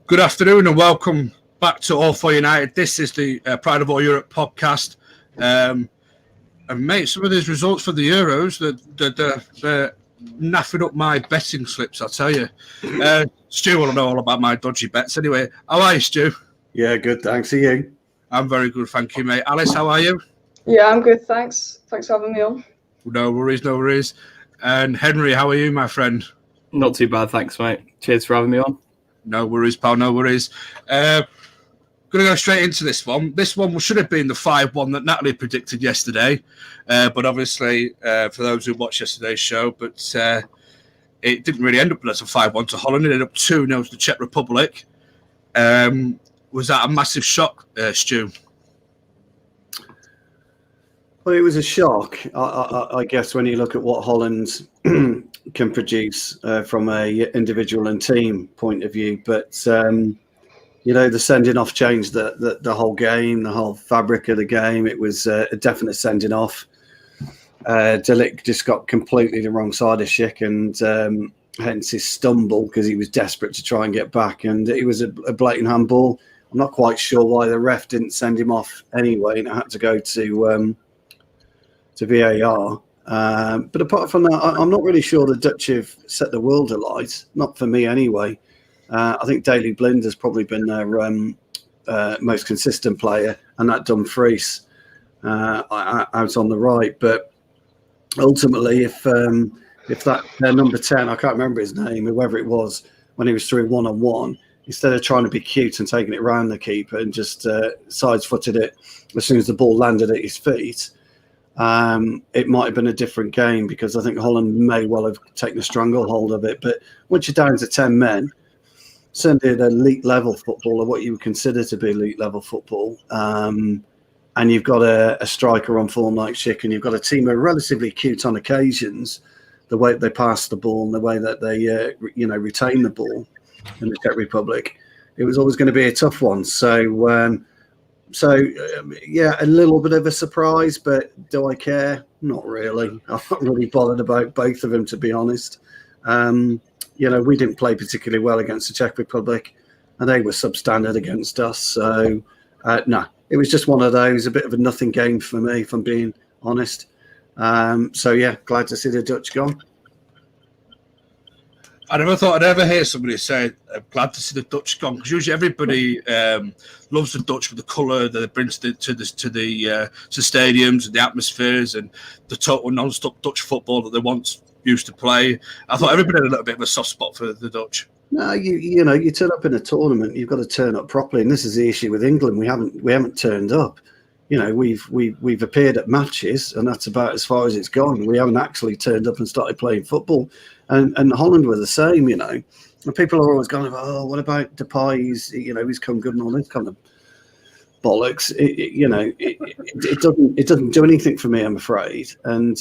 Good afternoon and welcome back to All For United. This is the Pride of All Europe podcast. And mate, some of these results for the Euros, they're naffing up my betting slips, I'll tell you. Stu will know all about my dodgy bets. Anyway, how are you, Stu? Yeah, good, thanks. Are you? I'm very good, thank you, mate. Alice, how are you? Yeah, I'm good, thanks. Thanks for having me on. No worries. And Henry, how are you, my friend? Not too bad, thanks, mate. Cheers for having me on. No worries, pal, no worries. Going to go straight into this one. This one should have been the 5-1 that Natalie predicted yesterday. But obviously, for those who watched yesterday's show, it didn't really end up as a 5-1 to Holland. It ended up 2-0 to the Czech Republic. Was that a massive shock, Stu? Well, it was a shock, I guess, when you look at what Holland can produce from a individual and team point of view. But, the sending off changed the whole game, the whole fabric of the game. It was a definite sending off. De Ligt just got completely the wrong side of Schick, and hence his stumble because he was desperate to try and get back. And it was a blatant handball. I'm not quite sure why the ref didn't send him off anyway, and it had to go to VAR. But apart from that, I'm not really sure the Dutch have set the world alight. Not for me anyway. I think Daley Blind has probably been their most consistent player, and that Dumfries out on the right. But ultimately, if that number 10, I can't remember his name, whoever it was, when he was through 1-on-1, instead of trying to be cute and taking it round the keeper and just side-footed it as soon as the ball landed at his feet, it might have been a different game, because I think Holland may well have taken a stranglehold of it. But once you're down to 10 men, certainly at elite level football, or what you would consider to be elite level football, and you've got a striker on form like Schick, and you've got a team who are relatively cute on occasions, the way they pass the ball and the way that they retain the ball in the Czech Republic, it was always going to be a tough one. So a little bit of a surprise, but do I care? Not really. I'm not really bothered about both of them, to be honest. We didn't play particularly well against the Czech Republic, and they were substandard against us. So, no, it was just one of those, a bit of a nothing game for me, if I'm being honest. Glad to see the Dutch gone. I never thought I'd ever hear somebody say, "I'm glad to see the Dutch gone," because usually everybody loves the Dutch for the colour that they bring to the stadiums and the atmospheres and the total non-stop Dutch football that they once used to play. I thought everybody had a little bit of a soft spot for the Dutch. No, you turn up in a tournament, you've got to turn up properly, and this is the issue with England. We haven't turned up. We've appeared at matches, and that's about as far as it's gone. We haven't actually turned up and started playing football. And Holland were the same, And people are always going, "Oh, what about Depay? He's come good," and all this kind of bollocks. It doesn't do anything for me, I'm afraid. And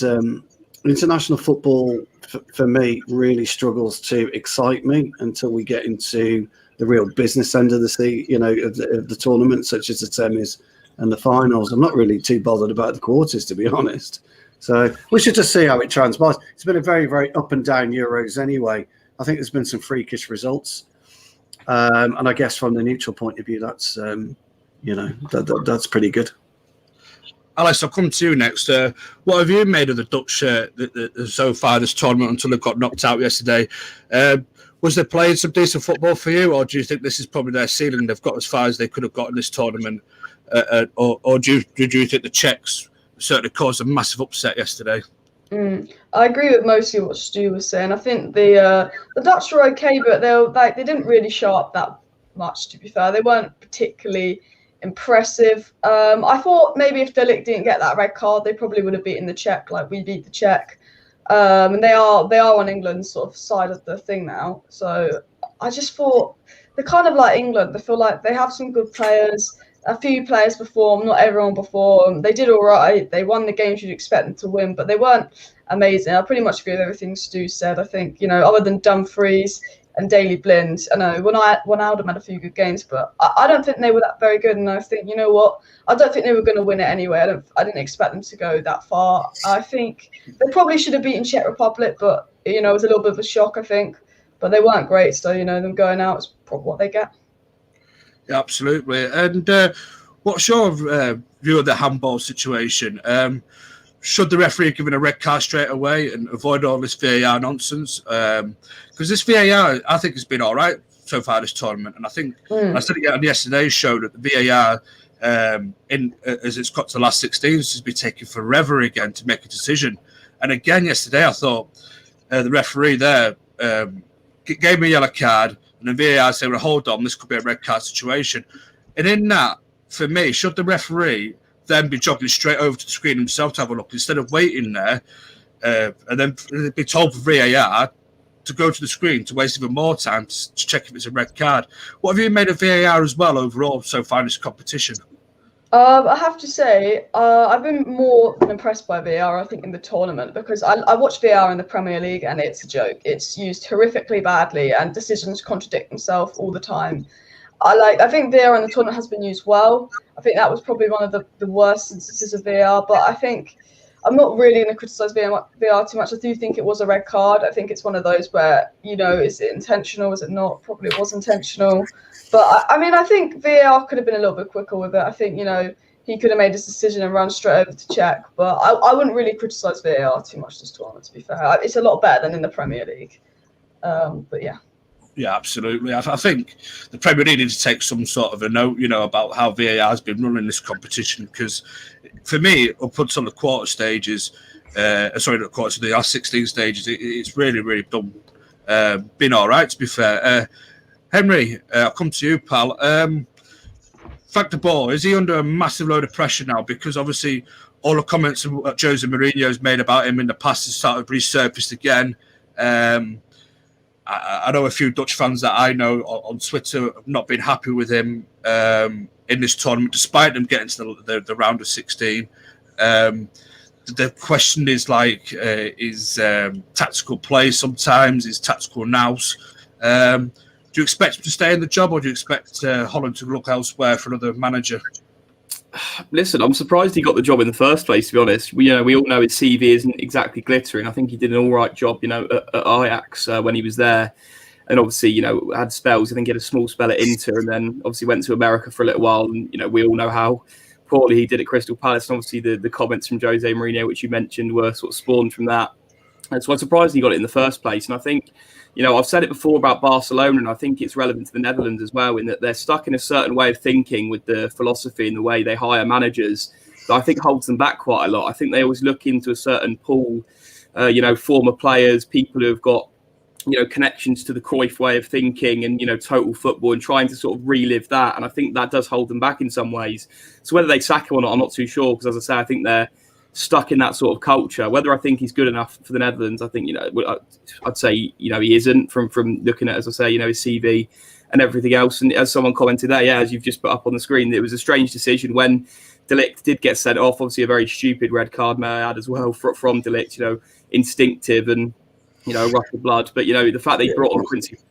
international football, for me, really struggles to excite me until we get into the real business end of the tournament, such as the semis and the finals. I'm not really too bothered about the quarters, to be honest. So we should just see how it transpires. It's been a very, very up and down Euros anyway. I think there's been some freakish results. And I guess from the neutral point of view, that's, that's pretty good. Alice, I'll come to you next. What have you made of the Dutch so far this tournament until they got knocked out yesterday? Was they playing some decent football for you, or do you think this is probably their ceiling? They've got as far as they could have got in this tournament, or do you think the Czechs certainly caused a massive upset yesterday? I agree with mostly what Stu was saying. I think the Dutch were okay, but they didn't really show up that much. To be fair, they weren't particularly impressive. I thought maybe if De Ligt didn't get that red card, they probably would have beaten the Czech like we beat the Czech. And they are on England's sort of side of the thing now. So I just thought they're kind of like England. I feel like they have some good players. A few players performed, not everyone performed. They did all right. They won the games you'd expect them to win, but they weren't amazing. I pretty much agree with everything Stu said. I think, other than Dumfries and Daley Blind, I know Wijnaldum had a few good games, but I don't think they were that very good. And I think, you know what? I don't think they were going to win it anyway. I didn't expect them to go that far. I think they probably should have beaten Czech Republic, but, it was a little bit of a shock, I think. But they weren't great, so, them going out is probably what they get. Yeah, absolutely. And what's your view of the handball situation? Should the referee have given a red card straight away and avoid all this VAR nonsense? Because this VAR, I think, has been all right so far this tournament. And I think I said it on yesterday's show that the VAR, as it's got to the last 16, has been taking forever again to make a decision. And again, yesterday, I thought the referee there gave me a yellow card, and the VAR said, well, hold on, this could be a red card situation. And in that, for me, should the referee then be jogging straight over to the screen himself to have a look instead of waiting there and then be told for VAR to go to the screen to waste even more time to check if it's a red card? What have you made of VAR as well overall so far in this competition? I have to say, I've been more than impressed by VAR, I think, in the tournament, because I watch VAR in the Premier League and it's a joke. It's used horrifically badly and decisions contradict themselves all the time. I think VAR in the tournament has been used well. I think that was probably one of the worst instances of VAR, but I think I'm not really going to criticise VAR too much. I do think it was a red card. I think it's one of those where, is it intentional? Is it not? Probably it was intentional. But I think VAR could have been a little bit quicker with it. I think, he could have made his decision and run straight over to check. But I wouldn't really criticise VAR too much this tournament, to be fair. It's a lot better than in the Premier League. But yeah. Yeah, absolutely. I think the Premier League needs to take some sort of a note, about how VAR has been running this competition. Because for me, up until the quarter stages, the last 16 stages, it's really, really been all right, to be fair. Henry, I'll come to you, pal. Factor Ball, is he under a massive load of pressure now? Because obviously all the comments that Jose Mourinho has made about him in the past has started resurfaced again. I know a few Dutch fans that I know on Twitter have not been happy with him in this tournament, despite them getting to the round of 16. The question is his tactical play sometimes, his tactical nous. Do you expect him to stay in the job, or do you expect Holland to look elsewhere for another manager? Listen, I'm surprised he got the job in the first place, to be honest. We all know his CV isn't exactly glittering. I think he did an all right job, at Ajax when he was there. And obviously, had spells. I think he had a small spell at Inter and then obviously went to America for a little while. And, we all know how poorly he did at Crystal Palace. And obviously the comments from Jose Mourinho, which you mentioned, were sort of spawned from that. And so I'm surprised he got it in the first place. And I think, I've said it before about Barcelona, and I think it's relevant to the Netherlands as well, in that they're stuck in a certain way of thinking with the philosophy and the way they hire managers that I think holds them back quite a lot. I think they always look into a certain pool, former players, people who have got, connections to the Cruyff way of thinking and, total football, and trying to sort of relive that. And I think that does hold them back in some ways. So whether they sack him or not, I'm not too sure, because as I say, I think they're stuck in that sort of culture. Whether I think he's good enough for the Netherlands, I think, I'd say, he isn't from looking at, as I say, his CV and everything else. And as someone commented there, as you've just put up on the screen, it was a strange decision when De Ligt did get sent off. Obviously a very stupid red card, may I add, as well, from De Ligt, instinctive and, rush of blood. But, the fact they brought on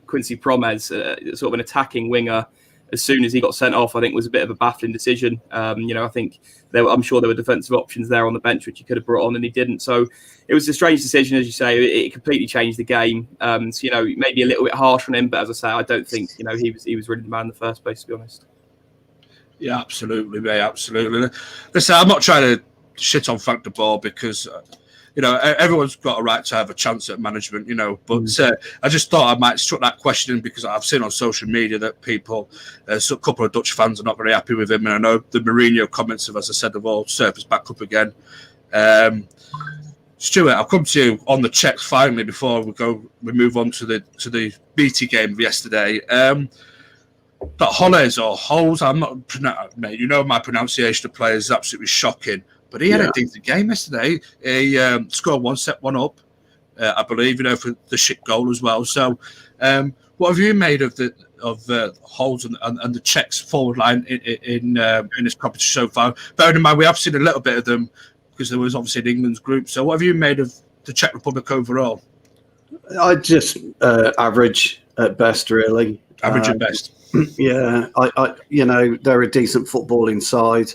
Quincy Promes, sort of an attacking winger, as soon as he got sent off, I think was a bit of a baffling decision. I think I'm sure there were defensive options there on the bench which he could have brought on, and he didn't. So it was a strange decision, as you say. It completely changed the game. So maybe a little bit harsh on him, but as I say, I don't think he was really the man in the first place, to be honest. Yeah, absolutely, mate, absolutely. Listen, I'm not trying to shit on Frank de Boer because everyone's got a right to have a chance at management, but I just thought I might struck that question in because I've seen on social media that people, a couple of Dutch fans are not very happy with him. And I know the Mourinho comments have, as I said, have all surfaced back up again. Stuart, I'll come to you on the Czechs finally before we move on to the BT game of yesterday. That Holles or Holes, I'm not, mate, my pronunciation of players is absolutely shocking. But he had a decent game yesterday. He scored one, set one up, I believe, for the shit goal as well. So, what have you made of the Holes and the Czechs forward line in this competition so far? Bearing in mind, we have seen a little bit of them because there was obviously an England's group. So, what have you made of the Czech Republic overall? I just average at best, really. Average at best. Yeah, they're a decent footballing side.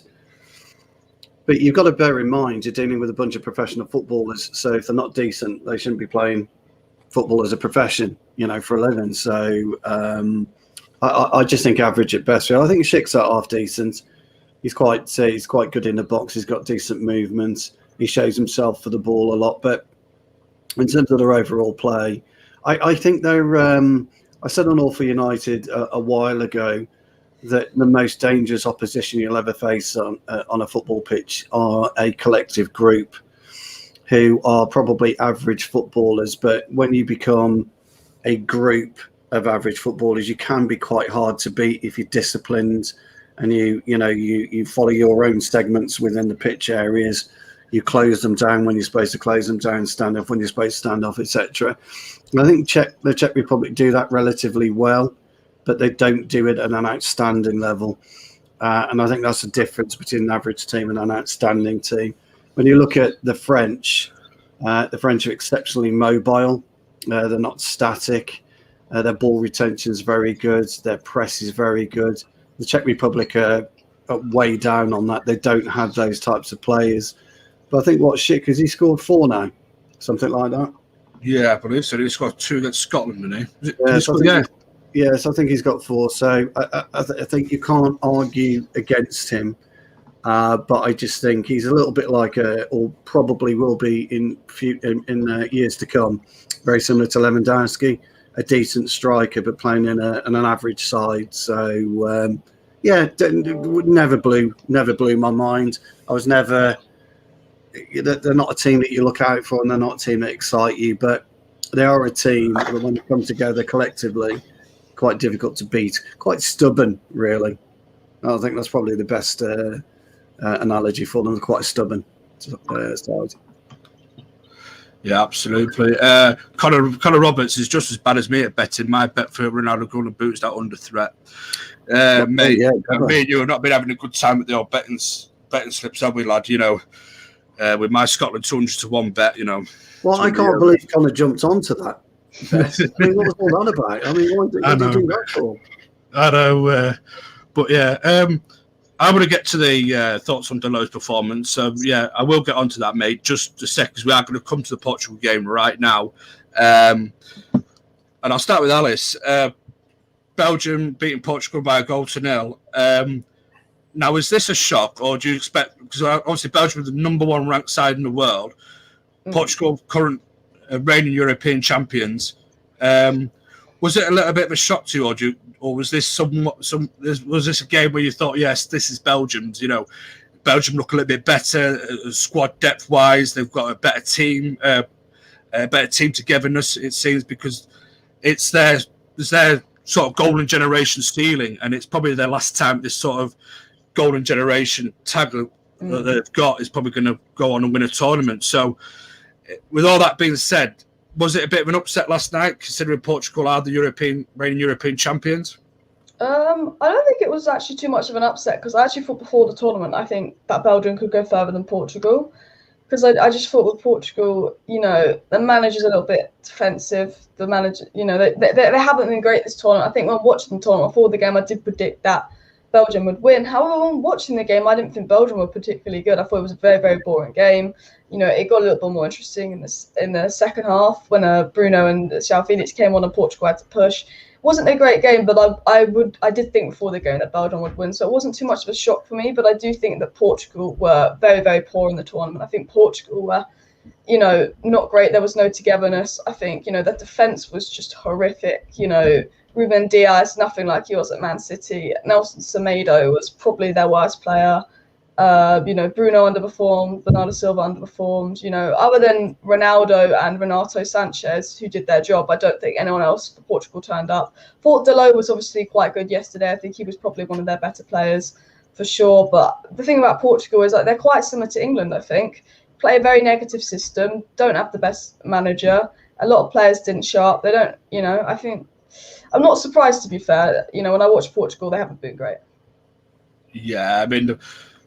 But you've got to bear in mind, you're dealing with a bunch of professional footballers. So if they're not decent, they shouldn't be playing football as a profession, for a living. So I just think average at best. I think Schick's half decent. He's quite good in the box. He's got decent movement. He shows himself for the ball a lot. But in terms of their overall play, I think they're. I said on All for United a while ago that the most dangerous opposition you'll ever face on a football pitch are a collective group who are probably average footballers. But when you become a group of average footballers, you can be quite hard to beat if you're disciplined and you follow your own segments within the pitch areas. You close them down when you're supposed to close them down, stand off when you're supposed to stand off, etc. I think the Czech Republic do that relatively well, but they don't do it at an outstanding level. And I think that's the difference between an average team and an outstanding team. When you look at the French are exceptionally mobile. They're not static. Their ball retention is very good. Their press is very good. The Czech Republic are way down on that. They don't have those types of players. But I think Schick, has he scored 4 now? Something like that? Yeah, I believe so. He scored 2 against Scotland, didn't he? Yes, I think he's got 4. So I think you can't argue against him. But I just think he's a little bit like, or probably will be in years to come, very similar to Lewandowski, a decent striker, but playing in an average side. So never blew my mind. I was never. They're not a team that you look out for, and they're not a team that excite you, but they are a team that when they come together collectively, quite difficult to beat, quite stubborn, really. I think that's probably the best analogy for them. They're quite stubborn side. Yeah, absolutely. Conor Roberts is just as bad as me at betting. My bet for Ronaldo Golden Boot's that under threat. Mate, me and you have not been having a good time at the old betting slips, have we, lad? With my Scotland 200 to 1 bet, Well, I can't believe Conor jumped onto that bet. I mean, what was all that about? I mean, what did you do that for? I know, but yeah, I'm going to get to the thoughts on Dalot's performance. So, yeah, I will get onto that, mate, just a sec, because we are going to come to the Portugal game right now. And I'll start with Alice. Belgium beating Portugal by 1-0. Now, is this a shock, or do you expect, because obviously Belgium is the number 1 ranked side in the world, Portugal, current reigning European champions. Was it a little bit of a shock to you, or was this was this a game where you thought, yes, this is Belgium's? Belgium look a little bit better, squad depth wise. They've got a better team togetherness. It seems, because it's their sort of golden generation ceiling, and it's probably their last time this sort of golden generation tag that they've got is probably going to go on and win a tournament. So, with all that being said, was it a bit of an upset last night, considering Portugal are the reigning European champions? I don't think it was actually too much of an upset, because I actually thought before the tournament, I think that Belgium could go further than Portugal, because I just thought with Portugal, the manager's a little bit defensive. The manager, they haven't been great this tournament. I think when watching the tournament before the game, I did predict that Belgium would win. However, when watching the game, I didn't think Belgium were particularly good. I thought it was a very, very boring game. It got a little bit more interesting in the second half when Bruno and João Felix came on and Portugal had to push. It wasn't a great game, but I did think before the game that Belgium would win, so it wasn't too much of a shock for me. But I do think that Portugal were very, very poor in the tournament. I think Portugal were, not great. There was no togetherness. I think, their defense was just horrific. Ruben Diaz, nothing like he was at Man City. Nelson Semedo was probably their worst player. Bruno underperformed, Bernardo Silva underperformed. Other than Ronaldo and Renato Sanchez, who did their job, I don't think anyone else for Portugal turned up. Thought Dalot was obviously quite good yesterday. I think he was probably one of their better players for sure. But the thing about Portugal is they're quite similar to England, I think. Play a very negative system, don't have the best manager. A lot of players didn't show up. They don't, I think, I'm not surprised, to be fair. When I watch Portugal, they haven't been great. Yeah, I mean, the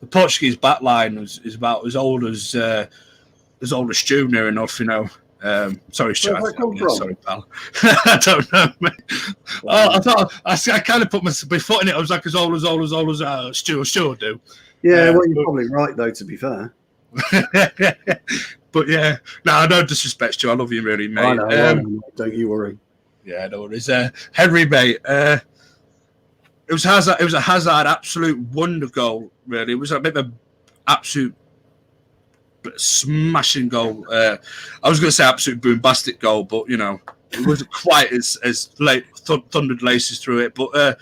Portuguese backline is about as old as Stu, near enough, Sorry, Stu. Sorry, pal. I don't know, mate. I thought I kind of put my foot in it. I was like as old as Stu will do. Yeah, well, you're probably right, though, to be fair. But yeah, no disrespect, Stu. I love you, really, mate. I know, don't you worry. Yeah, no worries. Henry, mate. It was Hazard. It was a Hazard absolute wonder goal. Really, it was a bit of an absolute smashing goal. I was going to say absolute bombastic goal, but it wasn't quite as late thundered laces through it. But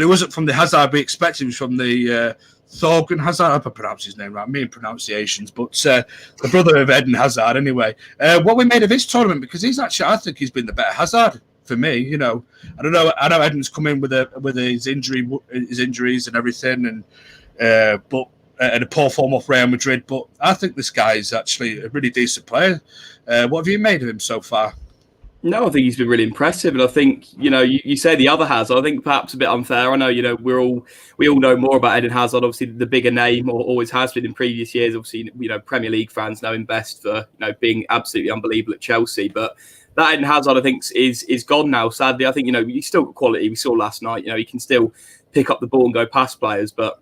it wasn't from the Hazard we expected. It was from the Thorgan Hazard. I hope I pronounced his name right. Me and pronunciations, but the brother of Eden Hazard. Anyway, what we made of his tournament, because I think he's been the better Hazard. For me, I don't know. I know Eden's come in with his injuries and everything, and but and a poor form off Real Madrid. But I think this guy is actually a really decent player. What have you made of him so far? No, I think he's been really impressive, and I think you say the other Hazard. I think perhaps a bit unfair. I know we all know more about Eden Hazard. Obviously, the bigger name, or always has been in previous years. Obviously, Premier League fans know him best for being absolutely unbelievable at Chelsea, but. That Eden Hazard, I think, is gone now. Sadly, I think he's still got quality. We saw last night. He can still pick up the ball and go past players. But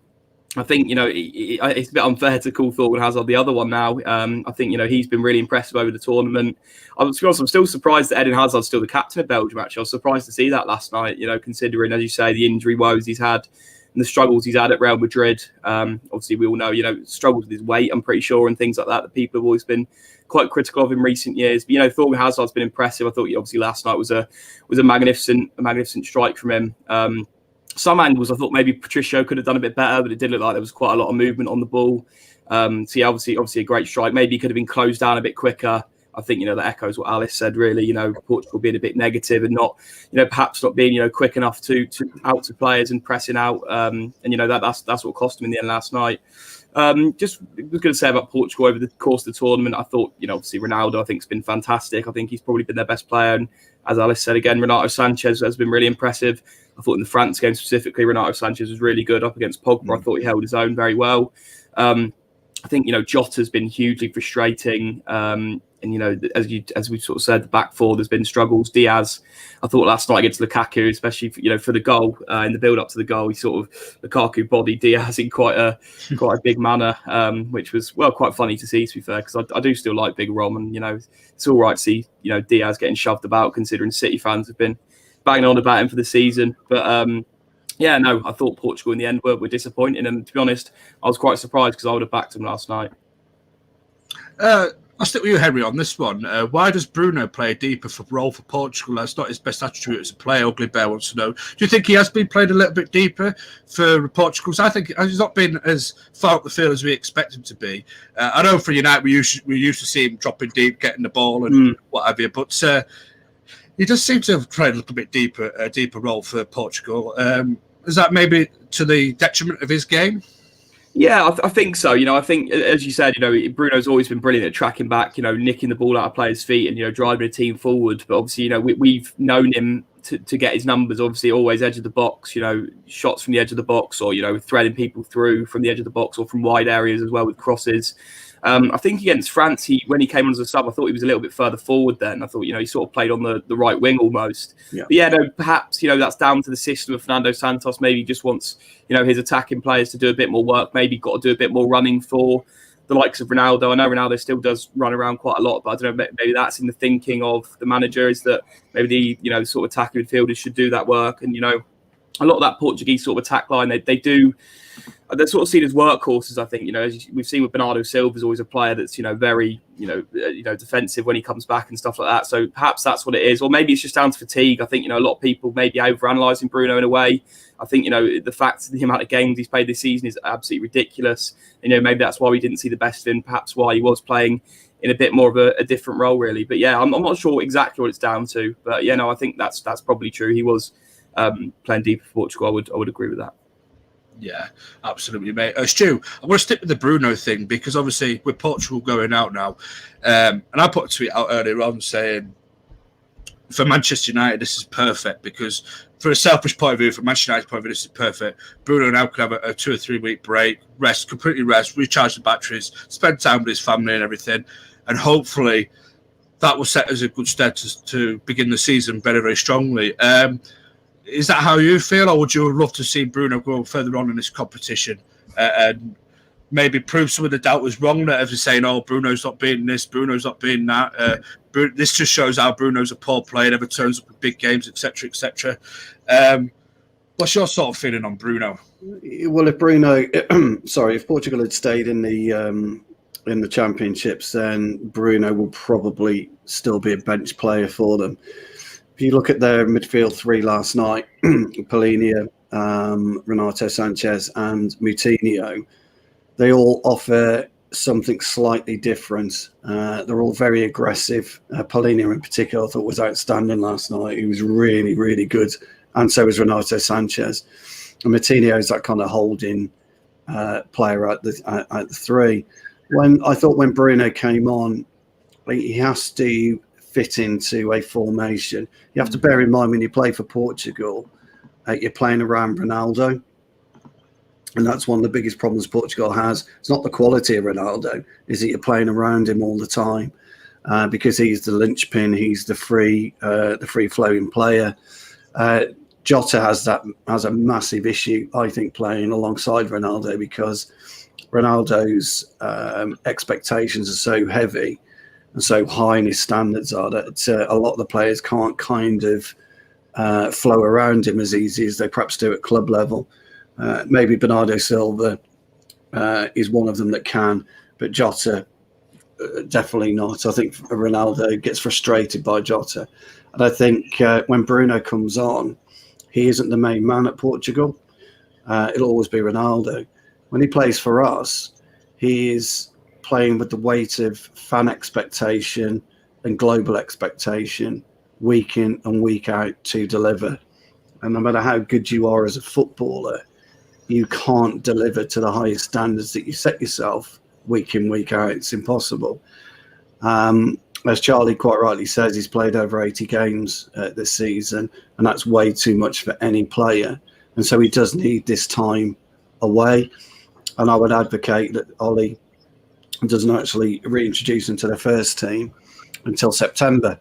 I think it's a bit unfair to call Thorgan Hazard the other one now. I think he's been really impressive over the tournament. I'm still surprised that Eden Hazard's still the captain of Belgium. Actually, I was surprised to see that last night. Considering, as you say, the injury woes he's had and the struggles he's had at Real Madrid. Obviously, we all know struggles with his weight. I'm pretty sure, and things like that. That people have always been quite critical of in recent years. But Thorgan Hazard's been impressive. I thought obviously last night was a magnificent strike from him. Some angles I thought maybe Patricio could have done a bit better, but it did look like there was quite a lot of movement on the ball. So yeah, obviously a great strike. Maybe he could have been closed down a bit quicker. I think that echoes what Alice said. Really, Portugal being a bit negative and not, perhaps not being quick enough to out to players and pressing out. And that's what cost him in the end last night. Just was going to say about Portugal over the course of the tournament. I thought, obviously Ronaldo, I think, has been fantastic. I think he's probably been their best player. And as Alice said again, Renato Sanchez has been really impressive. I thought in the France game specifically, Renato Sanchez was really good up against Pogba. I thought he held his own very well. I think, Jota's been hugely frustrating. And, as we sort of said, the back four, there's been struggles. Diaz, I thought last night against Lukaku, especially, for the goal, in the build up to the goal, he sort of, Lukaku bodied Diaz in quite a big manner, which was, quite funny to see, to be fair, because I do still like Big Rom, and, it's all right to see, Diaz getting shoved about, considering City fans have been banging on about him for the season. But, I thought Portugal in the end were disappointing, and to be honest, I was quite surprised because I would have backed them last night. I'll stick with you, Henry, on this one. Why does Bruno play a deeper role for Portugal? That's not his best attribute as a player. Ugly Bear wants to know. Do you think he has been played a little bit deeper for Portugal? I think he's not been as far up the field as we expect him to be. I know for United we used to see him dropping deep, getting the ball and what have you, but he does seem to have played a little bit deeper role for Portugal. Is that maybe to the detriment of his game? Yeah, I think so. I think, as you said, Bruno's always been brilliant at tracking back, nicking the ball out of players' feet and, driving a team forward. But obviously, we've known him to get his numbers, obviously, always edge of the box, shots from the edge of the box or, threading people through from the edge of the box or from wide areas as well with crosses. I think against France, when he came on as a sub, I thought he was a little bit further forward then. I thought, he sort of played on the right wing almost. Yeah. But perhaps, that's down to the system of Fernando Santos. Maybe he just wants, his attacking players to do a bit more work. Maybe got to do a bit more running for the likes of Ronaldo. I know Ronaldo still does run around quite a lot, but I don't know, maybe that's in the thinking of the manager, is that maybe the, sort of attacking midfielders should do that work. And, a lot of that Portuguese sort of attack line, they're sort of seen as workhorses, I think. As we've seen with Bernardo Silva, is always a player that's, very, defensive when he comes back and stuff like that. So perhaps that's what it is. Or maybe it's just down to fatigue. I think, a lot of people may be overanalyzing Bruno in a way. I think, the fact the amount of games he's played this season is absolutely ridiculous. Maybe that's why we didn't see the best of him, perhaps why he was playing in a bit more of a different role, really. But yeah, I'm not sure exactly what it's down to. But yeah, no, I think that's probably true. He was playing deep for Portugal. I would agree with that. Yeah, absolutely, mate. Stu, I want to stick with the Bruno thing because obviously with Portugal going out now, and I put a tweet out earlier on saying for Manchester United this is perfect because for a selfish point of view, from Manchester United's point of view, this is perfect. Bruno now can have a 2 or 3 week break, completely rest, recharge the batteries, spend time with his family and everything, and hopefully that will set us a good stead to begin the season very, very strongly. Is that how you feel, or would you love to see Bruno go further on in this competition and maybe prove some of the doubters wrong that everyone's saying, oh, Bruno's not being this, Bruno's not being that. This just shows how Bruno's a poor player, never turns up in big games, etc., etc. What's your sort of feeling on Bruno? Well, if Portugal had stayed in the championships, then Bruno will probably still be a bench player for them. If you look at their midfield three last night, Polina, Renato Sanchez, and Moutinho, they all offer something slightly different. They're all very aggressive. Polina, in particular, I thought was outstanding last night. He was really, really good, and so was Renato Sanchez. And Moutinho is that kind of holding player at the three. When Bruno came on, he has to fit into a formation. You have to bear in mind when you play for Portugal, you're playing around Ronaldo. And that's one of the biggest problems Portugal has. It's not the quality of Ronaldo, is that you're playing around him all the time because he's the linchpin, he's the free-flowing player. Jota has a massive issue, I think, playing alongside Ronaldo because Ronaldo's expectations are so heavy and so high, and his standards are that a lot of the players can't kind of flow around him as easy as they perhaps do at club level. Maybe Bernardo Silva is one of them that can, but Jota definitely not. I think Ronaldo gets frustrated by Jota. And I think when Bruno comes on, he isn't the main man at Portugal. It'll always be Ronaldo. When he plays for us, he is playing with the weight of fan expectation and global expectation week in and week out to deliver. And no matter how good you are as a footballer, you can't deliver to the highest standards that you set yourself week in, week out. It's impossible. As Charlie quite rightly says, he's played over 80 games this season, and that's way too much for any player. And so he does need this time away. And I would advocate that Ollie doesn't actually reintroduce him to the first team until September.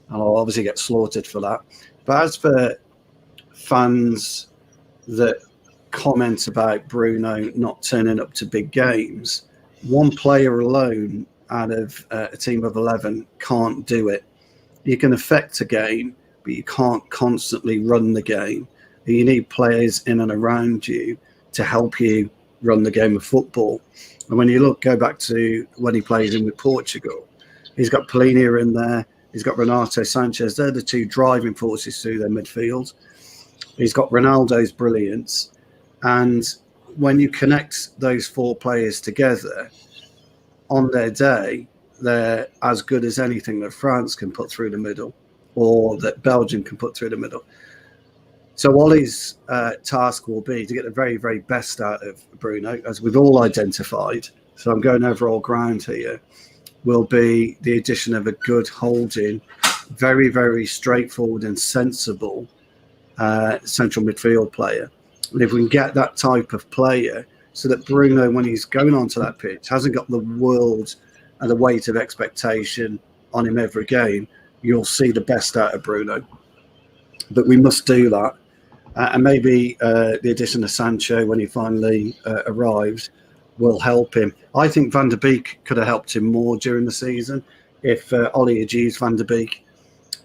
And I'll obviously get slaughtered for that. But as for fans that comment about Bruno not turning up to big games, one player alone out of a team of 11 can't do it. You can affect a game, but you can't constantly run the game. You need players in and around you to help you run the game of football. And when you go back to when he plays in with Portugal, he's got Polina in there, he's got Renato Sanchez. They're the two driving forces through their midfield. He's got Ronaldo's brilliance. And when you connect those four players together, on their day, they're as good as anything that France can put through the middle or that Belgium can put through the middle. So Ollie's task will be to get the very, very best out of Bruno, as we've all identified. So I'm going over all ground here, will be the addition of a good holding, very, very straightforward and sensible central midfield player. And if we can get that type of player, so that Bruno, when he's going onto that pitch, hasn't got the world and the weight of expectation on him every game, you'll see the best out of Bruno. But we must do that. And maybe the addition of Sancho, when he finally arrives, will help him. I think Van der Beek could have helped him more during the season. If Ollie had used Van der Beek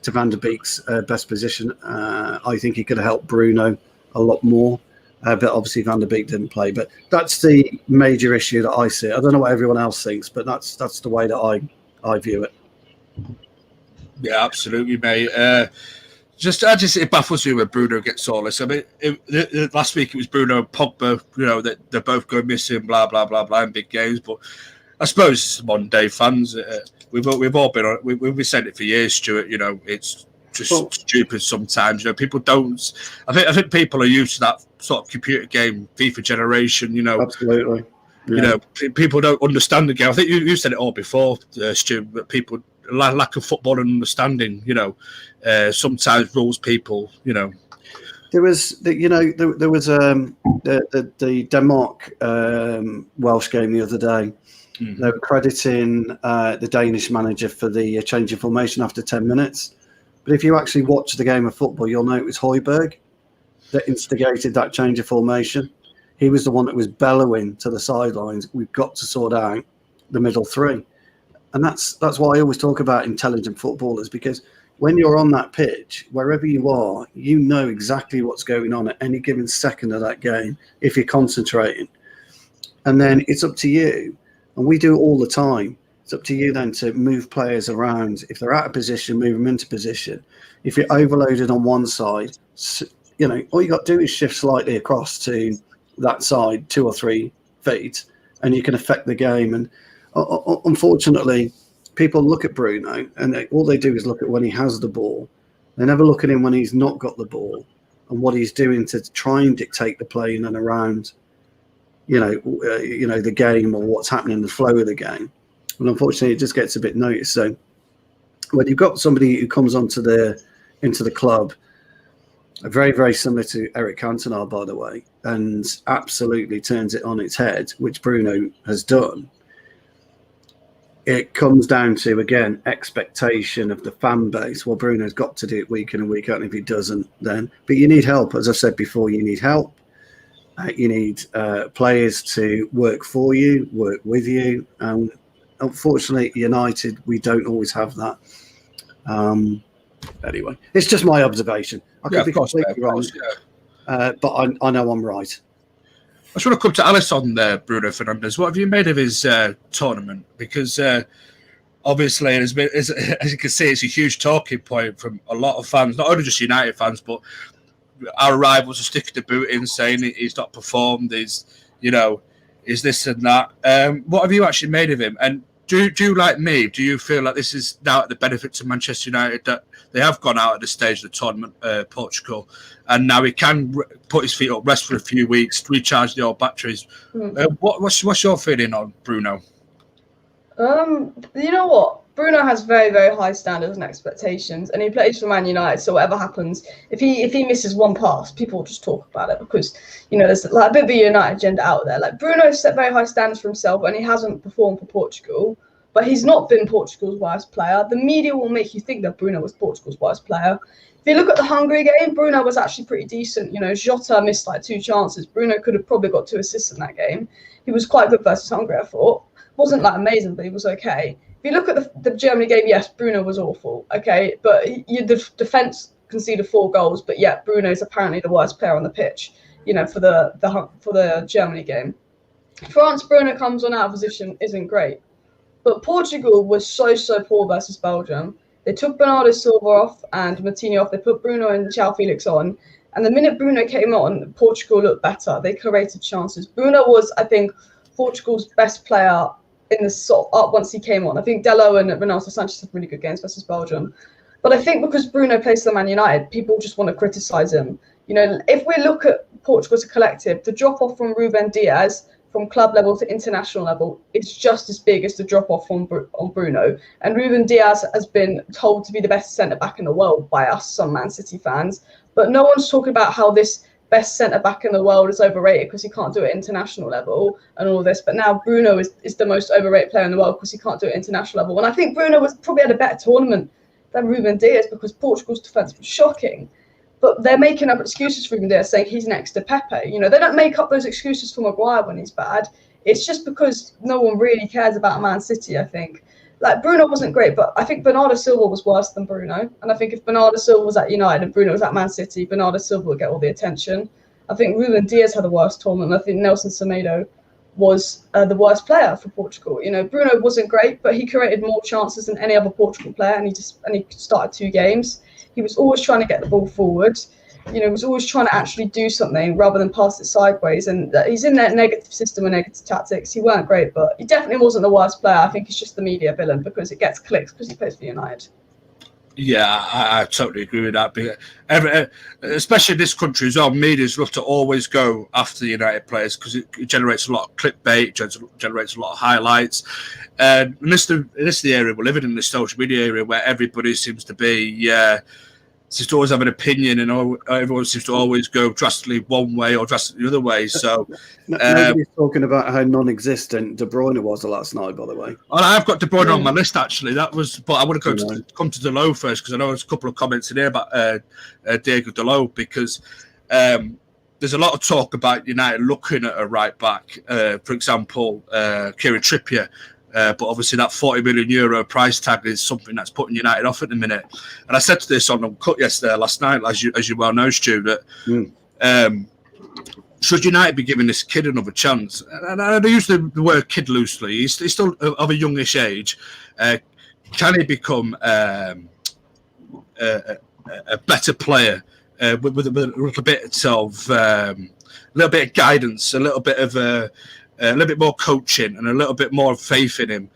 to Van der Beek's best position, I think he could have helped Bruno a lot more. But obviously Van der Beek didn't play. But that's the major issue that I see. I don't know what everyone else thinks, but that's the way that I view it. Yeah, absolutely, mate. It baffles me when Bruno gets all this. I mean, last week it was Bruno and Pogba, that they're both going missing, blah, blah, blah, blah, in big games. But I suppose modern day fans, we've all been on, we've said it for years, Stuart, it's just stupid sometimes. People don't. I think people are used to that sort of computer game FIFA generation. Absolutely. Yeah. People don't understand the game. I think you said it all before, Stu. But people lack of football and understanding. Sometimes rules people. There was there was the Denmark Welsh game the other day. Mm-hmm. They were crediting the Danish manager for the change in formation after 10 minutes. But if you actually watch the game of football, you'll know it was Højbjerg that instigated that change of formation. He was the one that was bellowing to the sidelines, we've got to sort out the middle three. And that's why I always talk about intelligent footballers, because when you're on that pitch, wherever you are, you know exactly what's going on at any given second of that game if you're concentrating. And then it's up to you, and we do it all the time. It's up to you then to move players around. If they're out of position, move them into position. If you're overloaded on one side, you know, all you got to do is shift slightly across to that side 2 or 3 feet, and you can affect the game. And unfortunately, people look at Bruno and all they do is look at when he has the ball. They never look at him when he's not got the ball and what he's doing to try and dictate the play in and around, the game or what's happening in the flow of the game. And unfortunately, it just gets a bit noticed. So when you've got somebody who comes into the club, very, very similar to Eric Cantona, by the way, and absolutely turns it on its head, which Bruno has done, it comes down to, again, expectation of the fan base. Well, Bruno's got to do it week in and week out, and if he doesn't, then... But you need help. As I said before, you need help. You need players to work for you, work with you. Unfortunately, United, we don't always have that. Anyway, it's just my observation. I could be completely wrong, but I know I'm right. I just want to come to Alice on there, Bruno Fernandes. What have you made of his tournament? Because obviously, as you can see, it's a huge talking point from a lot of fans, not only just United fans, but our rivals are sticking the boot in, saying he's not performed, is this and that. What have you actually made of him? And do you, like me, do you feel like this is now at the benefit to Manchester United that they have gone out at the stage of the tournament, Portugal, and now he can put his feet up, rest for a few weeks, recharge the old batteries? What's your feeling on Bruno? You know what? Bruno has very, very high standards and expectations, and he plays for Man United. So whatever happens, if he misses one pass, people will just talk about it because there's like a bit of a United agenda out there. Like Bruno set very high standards for himself, and he hasn't performed for Portugal. But he's not been Portugal's worst player. The media will make you think that Bruno was Portugal's worst player. If you look at the Hungary game, Bruno was actually pretty decent. Jota missed like 2 chances. Bruno could have probably got 2 assists in that game. He was quite good versus Hungary, I thought. Wasn't like amazing, but he was okay. If you look at the Germany game, yes, Bruno was awful, okay, but the defense conceded 4 goals, but yet Bruno is apparently the worst player on the pitch, for the Germany game. France, Bruno comes on out of position, isn't great, but Portugal was so poor versus Belgium. They took Bernardo Silva off and Martinez off. They put Bruno and João Felix on, and the minute Bruno came on, Portugal looked better. They created chances. Bruno was, I think, Portugal's best player in the sort up once he came on. I think Delo and Renato Sanchez had really good games versus Belgium. But I think because Bruno plays for Man United, people just want to criticise him. If we look at Portugal as a collective, the drop-off from Ruben Diaz from club level to international level is just as big as the drop-off on Bruno. And Ruben Diaz has been told to be the best centre-back in the world by us, some Man City fans. But no one's talking about how this best centre-back in the world is overrated because he can't do it at international level and all this. But now Bruno is the most overrated player in the world because he can't do it at international level. And I think Bruno was probably had a better tournament than Ruben Diaz because Portugal's defence was shocking. But they're making up excuses for Ruben Diaz, saying he's next to Pepe. They don't make up those excuses for Maguire when he's bad. It's just because no one really cares about Man City, I think. Like, Bruno wasn't great, but I think Bernardo Silva was worse than Bruno. And I think if Bernardo Silva was at United and Bruno was at Man City, Bernardo Silva would get all the attention. I think Ruben Diaz had the worst tournament. I think Nelson Semedo was the worst player for Portugal. Bruno wasn't great, but he created more chances than any other Portugal player, and he started 2 games. He was always trying to get the ball forward. Was always trying to actually do something rather than pass it sideways. And he's in that negative system and negative tactics. He weren't great, but he definitely wasn't the worst player. I think he's just the media villain because it gets clicks because he plays for United. Yeah, I totally agree with that. Especially in this country as well, media's love to always go after the United players because it generates a lot of clickbait, generates a lot of highlights. And this is the area we're living in, the social media area, where everybody seems to be seems to always have an opinion, and everyone seems to always go drastically one way or drastically the other way. So nobody's talking about how non-existent De Bruyne was last night, by the way. I've got De Bruyne on my list actually. But I want to come to Dalot first because I know there's a couple of comments in here about Diego Dalot because there's a lot of talk about United looking at a right back. For example, Kieran Trippier. But obviously that €40 million price tag is something that's putting United off at the minute. And I said to this on Cut yesterday, last night, as you well know, Stu, that should United be giving this kid another chance? And I use the word kid loosely. He's still of a youngish age. Can he become a better player with a little bit of guidance, a little bit more coaching, and a little bit more faith in him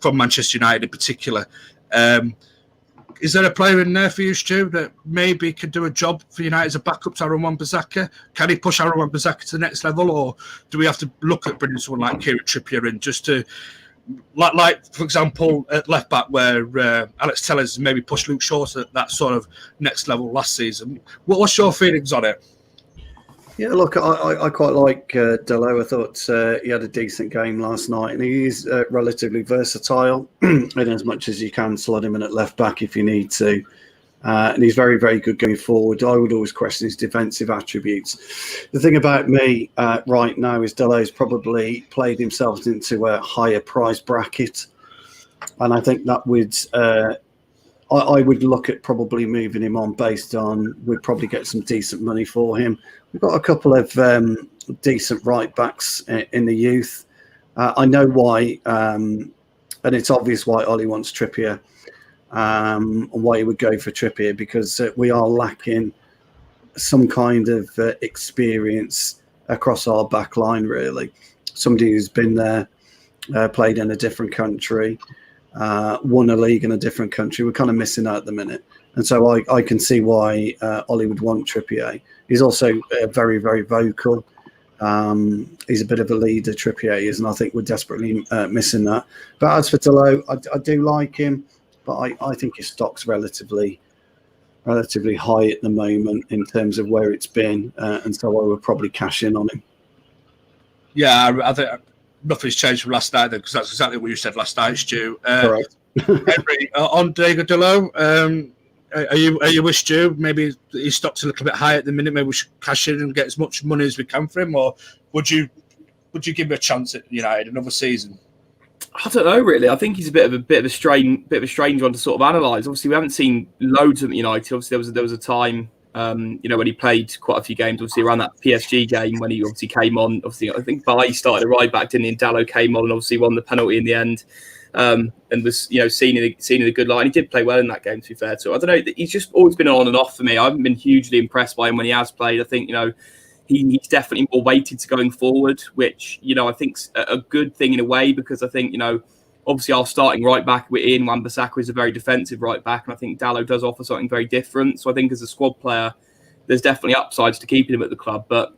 from Manchester United in particular? Is there a player in there for you, Stu, that maybe could do a job for United as a backup to Aaron Wan-Bissaka? Can he push Aaron Wan-Bissaka to the next level, or do we have to look at bringing someone like Kieran Trippier in just to, like for example, at left back where Alex Tellers maybe pushed Luke Shaw to that sort of next level last season? What's your feelings on it? Yeah, look, I quite like Dalot. I thought he had a decent game last night, and he is relatively versatile in as much as you can slot him in at left back if you need to. And he's very, very good going forward. I would always question his defensive attributes. The thing about me right now is Dalot's probably played himself into a higher price bracket. And I think that would... I would look at probably moving him on based on we'd probably get some decent money for him. We've got a couple of decent right backs in the youth. I know why, and it's obvious why Ollie wants Trippier and why he would go for Trippier, because we are lacking some kind of experience across our back line, really. Somebody who's been there, played in a different country, won a league in a different country. We're kind of missing out at the minute. And so I can see why Ollie would want Trippier. He's also very, very vocal. He's a bit of a leader, Trippier is, and I think we're desperately missing that. But as for Dalot, I do like him, but I think his stock's relatively high at the moment in terms of where it's been, and so I would probably cash in on him. Yeah, I think nothing's changed from last night, because that's exactly what you said last night, Stu. Correct. Henry, on Diego Dalot, are you with Stu? Maybe his stock's a little bit high at the minute. Maybe we should cash in and get as much money as we can for him, or would you give him a chance at United another season? I don't know, really. I think he's a bit of a strange one to sort of analyse. Obviously, we haven't seen loads of United. Obviously, there was a time, when he played quite a few games. Obviously, around that PSG game when he obviously came on. Obviously, I think Bailly started a right back, didn't he? And Dalot came on and obviously won the penalty in the end, and was seen in a good light. And he did play well in that game, to be fair. So I don't know. He's just always been on and off for me. I haven't been hugely impressed by him when he has played. I think he's definitely more weighted to going forward, which, I think's a good thing in a way, because I think, obviously our starting right back with Ian Wan-Bissaka is a very defensive right back, and I think Dalot does offer something very different. So I think as a squad player, there's definitely upsides to keeping him at the club. But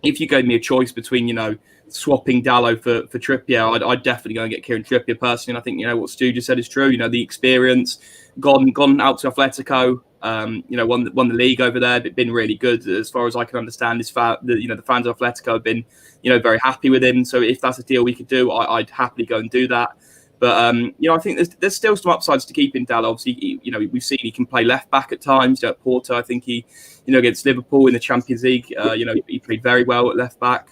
if you gave me a choice between, swapping Dalot for Trippier, I'd definitely go and get Kieran Trippier personally. And I think, what Stu just said is true. The experience, gone out to Atletico, won the league over there, but been really good as far as I can understand. The fans of Atletico have been, very happy with him. So if that's a deal we could do, I'd happily go and do that. But I think there's still some upsides to keeping Dalot. Obviously, we've seen he can play left back at times. At Porto, I think he, against Liverpool in the Champions League, he played very well at left back.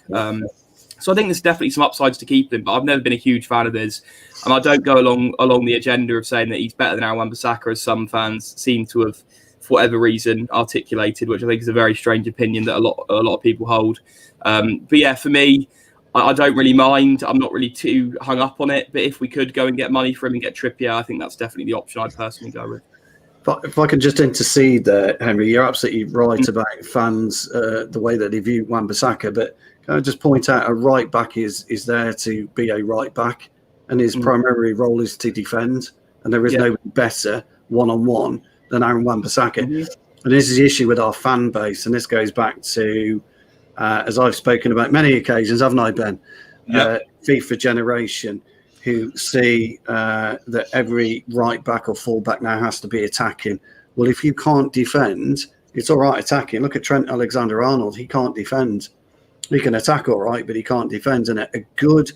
So I think there's definitely some upsides to keep him, but I've never been a huge fan of his. And I don't go along the agenda of saying that he's better than Aaron Wan-Bissaka, as some fans seem to have, for whatever reason, articulated, which I think is a very strange opinion that a lot of people hold. But yeah, for me, I don't really mind. I'm not really too hung up on it. But if we could go and get money for him and get Trippier, I think that's definitely the option I'd personally go with. If I can just intercede there, Henry, you're absolutely right about fans, the way that they view Wan-Bissaka, but can I just point out a right back is there to be a right back, and his primary role is to defend, and there is no better one-on-one than Aaron Wan-Bissaka. And this is the issue with our fan base, and this goes back to, as I've spoken about many occasions, haven't I, Ben? FIFA generation, who see that every right back or full back now has to be attacking. Well, if you can't defend, it's all right attacking. Look at Trent Alexander-Arnold. He can't defend. He can attack all right, but he can't defend. And a good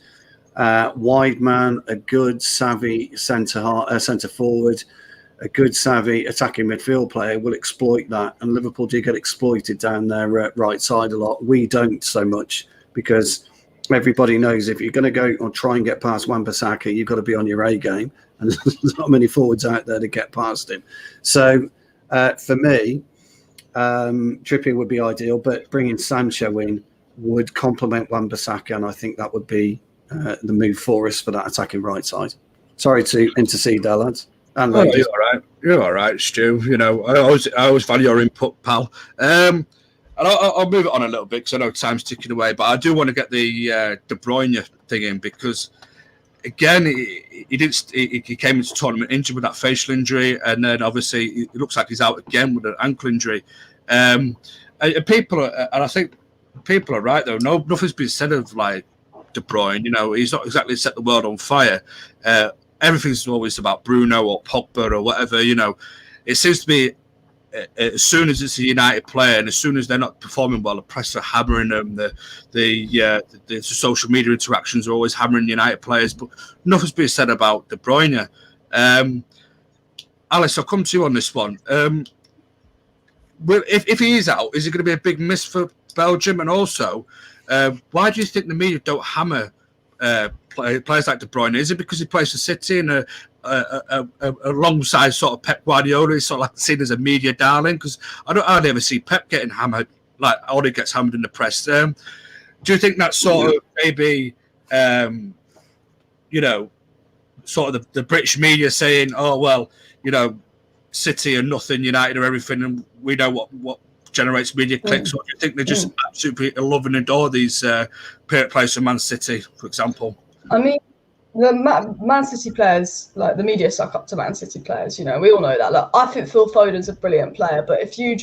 wide man, a good savvy centre forward, a good savvy attacking midfield player will exploit that. And Liverpool do get exploited down their right side a lot. We don't so much, because everybody knows if you're going to go or try and get past Wan-Bissaka, you've got to be on your A game, and there's not many forwards out there to get past him. So for me, Trippier would be ideal, but bringing Sancho in would complement Wan-Bissaka, and I think that would be the move for us for that attacking right side. Sorry to intercede there, lads. And ladies. You're all right. You're all right, Stu. You know, I always value your input, pal. And I'll move it on a little bit because I know time's ticking away. But I do want to get the De Bruyne thing in because, again, he came into the tournament injured with that facial injury, and then obviously it looks like he's out again with an ankle injury. And people are, and I think people are right though. Nothing's been said of like De Bruyne. You know, he's not exactly set the world on fire. Everything's always about Bruno or Pogba or whatever. You know, it seems to be as soon as it's a United player and as soon as they're not performing well, the press are hammering them. The social media interactions are always hammering United players, but nothing's been said about De Bruyne. Alice, I'll come to you on this one. If he is out, is it going to be a big miss for Belgium? And also, why do you think the media don't hammer players like De Bruyne? Is it because he plays for City and alongside sort of Pep Guardiola, he's sort of like seen as a media darling? Because I don't hardly ever see Pep getting hammered like Oli gets hammered in the press. Do you think that's sort of maybe, you know, sort of the British media saying, oh, well, you know, City are nothing, United are everything, and we know what generates media clicks? Or do you think they just absolutely love and adore these players from Man City, for example? I mean, the Man City players, like the media suck up to Man City players, you know, we all know that. Like, I think Phil Foden's a brilliant player, but if you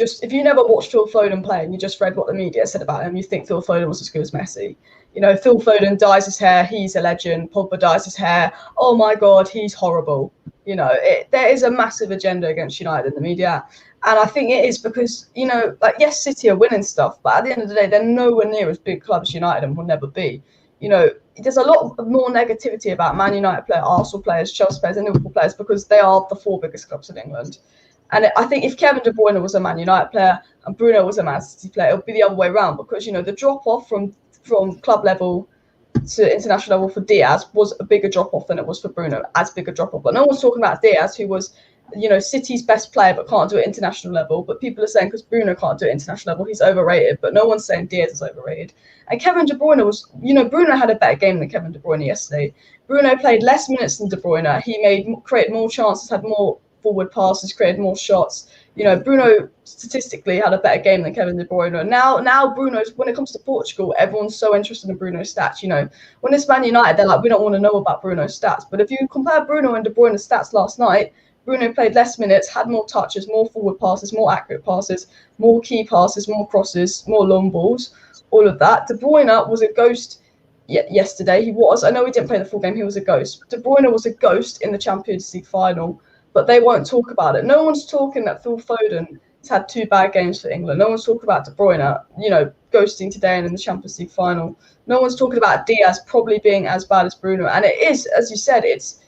never watched Phil Foden play and you just read what the media said about him, you think Phil Foden was as good as Messi. You know, Phil Foden dyes his hair, he's a legend. Pogba dyes his hair, oh my God, he's horrible. You know, there is a massive agenda against United in the media. And I think it is because, you know, like, yes, City are winning stuff, but at the end of the day, they're nowhere near as big clubs as United and will never be. You know, there's a lot more negativity about Man United players, Arsenal players, Chelsea players, and Liverpool players because they are the 4 biggest clubs in England. And I think if Kevin De Bruyne was a Man United player and Bruno was a Man City player, it would be the other way around because, you know, the drop-off from club level to international level for Diaz was a bigger drop-off than it was for Bruno, as big a drop-off. But no one's talking about Diaz, who was, you know, City's best player but can't do it international level. But people are saying because Bruno can't do it international level, he's overrated. But no one's saying Diaz is overrated. And Kevin De Bruyne was, you know, Bruno had a better game than Kevin De Bruyne yesterday. Bruno played less minutes than De Bruyne. He created more chances, had more forward passes, created more shots. You know, Bruno statistically had a better game than Kevin De Bruyne. Now Bruno's, when it comes to Portugal, everyone's so interested in Bruno's stats. You know, when it's Man United, they're like, we don't want to know about Bruno's stats. But if you compare Bruno and De Bruyne's stats last night, Bruno played less minutes, had more touches, more forward passes, more accurate passes, more key passes, more crosses, more long balls, all of that. De Bruyne was a ghost yesterday. He was. I know he didn't play the full game. He was a ghost. De Bruyne was a ghost in the Champions League final, but they won't talk about it. No one's talking that Phil Foden has had 2 bad games for England. No one's talking about De Bruyne, you know, ghosting today and in the Champions League final. No one's talking about Diaz probably being as bad as Bruno. And it is, as you said, it's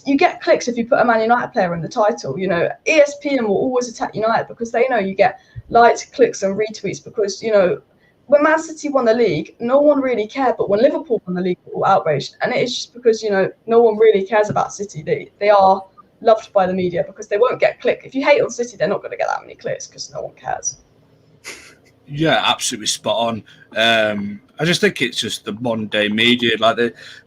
you get clicks if you put a Man United player in the title. You know, ESPN will always attack United because they know you get likes, clicks, and retweets. Because, you know, when Man City won the league, no one really cared. But when Liverpool won the league, we were all outraged. And it is just because, you know, no one really cares about City. They are loved by the media because they won't get click. If you hate on City, they're not going to get that many clicks because no one cares. Yeah, absolutely spot on. I just think it's just the modern day media. But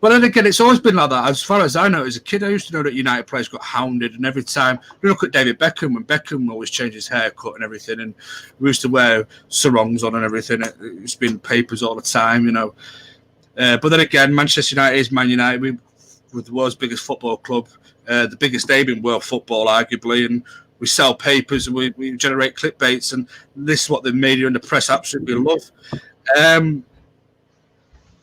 then again, it's always been like that. As far as I know, as a kid, I used to know that United players got hounded, and every time you look at David Beckham, when Beckham always changed his haircut and everything, and we used to wear sarongs on and everything. It's been papers all the time, you know. But then again, Manchester United is Man United, with the world's biggest football club, the biggest name in world football, arguably, and we sell papers and we generate clickbaits, and this is what the media and the press absolutely love.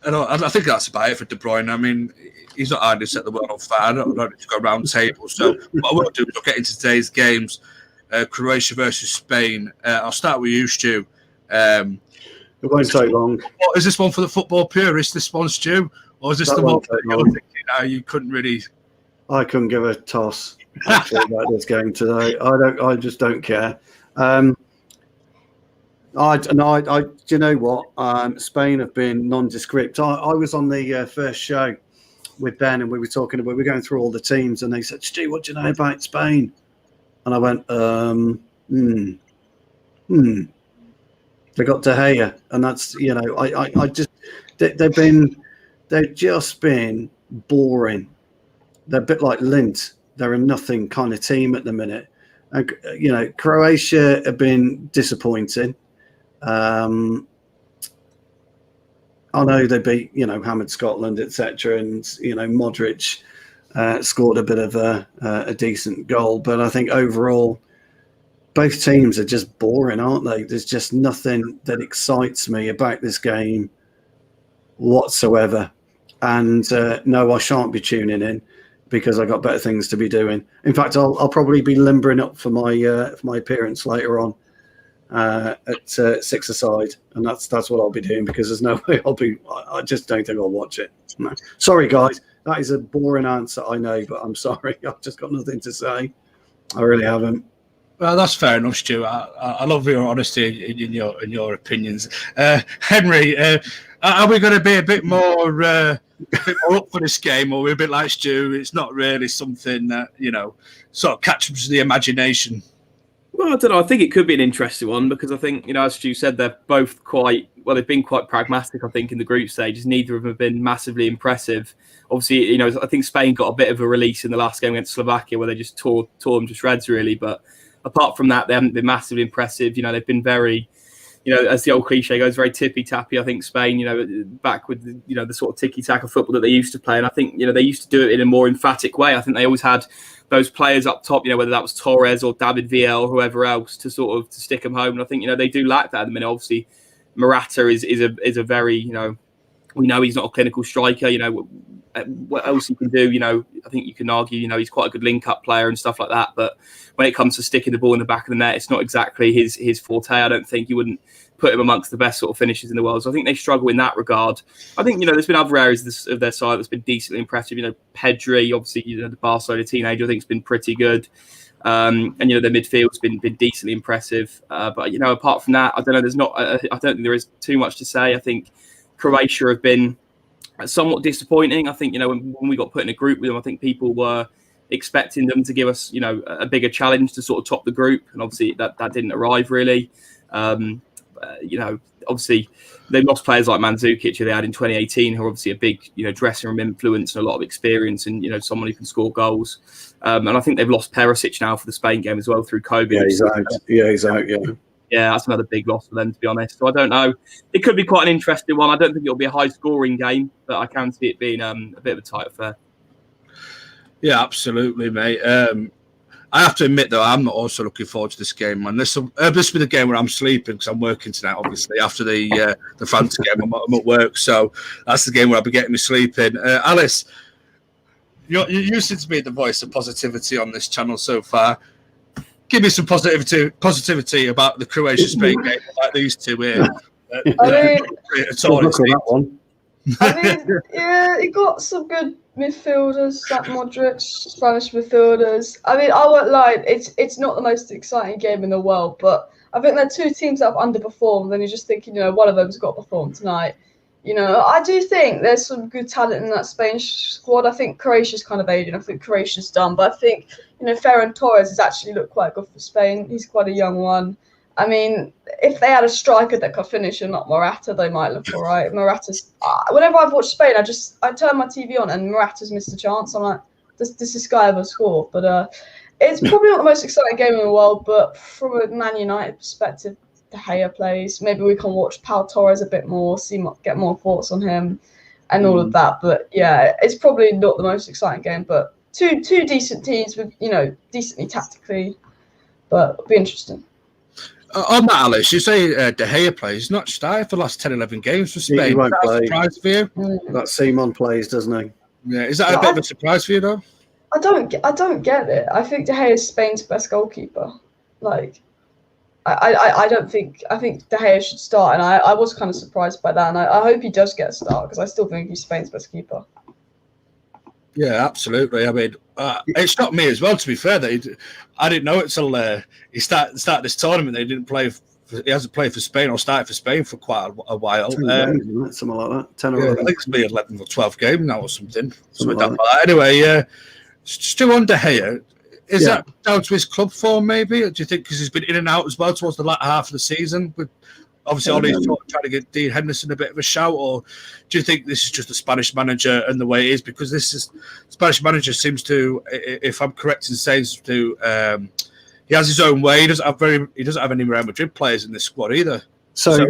And I think that's about it for De Bruyne. I mean, he's not hardly set the world on fire. I don't need to go round tables. So what I will do is I'll get into today's games. Croatia versus Spain. I'll start with you, Stu. It won't take long. What is this one for the football purists, this one, Stu? Or is this the one that you're thinking, you couldn't really... I couldn't give a toss actually about this game today. I just don't care. Do you know what? Spain have been nondescript. I was on the first show with Ben, and we were going through all the teams, and they said, "Stu, what do you know about Spain?" And I went, They got De Gea, and that's I just they've just been boring. They're a bit like Lint. They're a nothing kind of team at the minute. And Croatia have been disappointing. I know they beat hammered Scotland, etc., and Modric scored a bit of a decent goal, but I think overall both teams are just boring, aren't they? There's just nothing that excites me about this game whatsoever. And no, I shan't be tuning in because I got better things to be doing. In fact, I'll probably be limbering up for my appearance later on at 6-a-side, and that's what I'll be doing, because there's no way I just don't think I'll watch it. No. Sorry, guys, that is a boring answer, I know, but I'm sorry. I've just got nothing to say. I really haven't. Well, that's fair enough, Stu. I love your honesty in your opinions. Henry, are we going to be a bit more up for this game, or we're a bit like Stu? It's not really something that sort of catches the imagination. Well, I don't know. I think it could be an interesting one, because I think as Stu said, they're both they've been quite pragmatic. I think in the group stages, neither of them have been massively impressive. Obviously, I think Spain got a bit of a release in the last game against Slovakia, where they just tore them to shreds, really. But apart from that, they haven't been massively impressive. They've been very, as the old cliche goes, very tippy-tappy. I think Spain, back with the sort of ticky-tack of football that they used to play. And I think, they used to do it in a more emphatic way. I think they always had those players up top, whether that was Torres or David Villa or whoever else, to sort of to stick them home. And I think, they do lack that at the minute. Obviously, Morata is a very, we know he's not a clinical striker. What else he can do? I think you can argue, he's quite a good link-up player and stuff like that. But when it comes to sticking the ball in the back of the net, it's not exactly his forte. I don't think you wouldn't put him amongst the best sort of finishers in the world. So I think they struggle in that regard. I think, there's been other areas of their side that's been decently impressive. Pedri, obviously, the Barcelona teenager, I think has been pretty good. And their midfield's been decently impressive. But apart from that, I don't know. I don't think there is too much to say. I think Croatia have been somewhat disappointing. I think when we got put in a group with them, I think people were expecting them to give us a bigger challenge to sort of top the group, and obviously that didn't arrive really. Obviously they've lost players like Mandzukic, who they had in 2018, who are obviously a big dressing room influence and a lot of experience, and someone who can score goals. And I think they've lost Perisic now for the Spain game as well through COVID. Yeah, he's out. Yeah, that's another big loss for them, to be honest. So I don't know. It could be quite an interesting one. I don't think it'll be a high-scoring game, but I can see it being a bit of a tight affair. Yeah, absolutely, mate. I have to admit, though, I'm not also looking forward to this game, man. This will be the game where I'm sleeping, because I'm working tonight, obviously, after the fantasy game. I'm at work, so that's the game where I'll be getting me sleeping. Alice, you seem to be the voice of positivity on this channel so far. Give me some positivity about the Croatia-Spain game, like these two here. I mean, yeah, he got some good midfielders, like Modric, Spanish midfielders. I mean, I won't lie, it's not the most exciting game in the world, but I think there are two teams that have underperformed, and you're just thinking, one of them's got to perform tonight. I do think there's some good talent in that Spain squad. I think Croatia's kind of aging. I think Croatia's done, but I think Ferran Torres has actually looked quite good for Spain. He's quite a young one. I mean, if they had a striker that could finish and not Morata, they might look all right. Morata's. Whenever I've watched Spain, I turn my TV on and Morata's missed a chance. I'm like, does this guy ever score? But it's probably not the most exciting game in the world. But from a Man United perspective, De Gea plays. Maybe we can watch Pau Torres a bit more, get more thoughts on him, and all of that. But yeah, it's probably not the most exciting game. But two decent teams with decently tactically, but it'll be interesting. On that, Alice, you say De Gea plays. He's not started for the last 10, 11 games for Spain. He won't play. Is that a surprise for you? That Simon plays, doesn't he? Yeah, is that a bit of a surprise for you, though? I don't get it. I think De Gea is Spain's best goalkeeper. Like, I don't think. I think De Gea should start, and I was kind of surprised by that, and I hope he does get a start, because I still think he's Spain's best keeper. Yeah, absolutely. I mean, it shocked me as well, to be fair. I didn't know it until he started this tournament. They didn't play he hasn't played for Spain or started for Spain for quite a while. 10 games, isn't it? Something like that. 10 or 11. I think it's been 11 or 12 games now or something. Something like like that. Anyway, still on De Gea. Is that down to his club form, maybe? Do you think because he's been in and out as well towards the latter half of the season? With obviously, Ollie's trying to get Dean Henderson a bit of a shout, or do you think this is just the Spanish manager and the way it is? Because Spanish manager seems to, if I'm correct in saying, he has his own way. He doesn't have any Real Madrid players in this squad either. So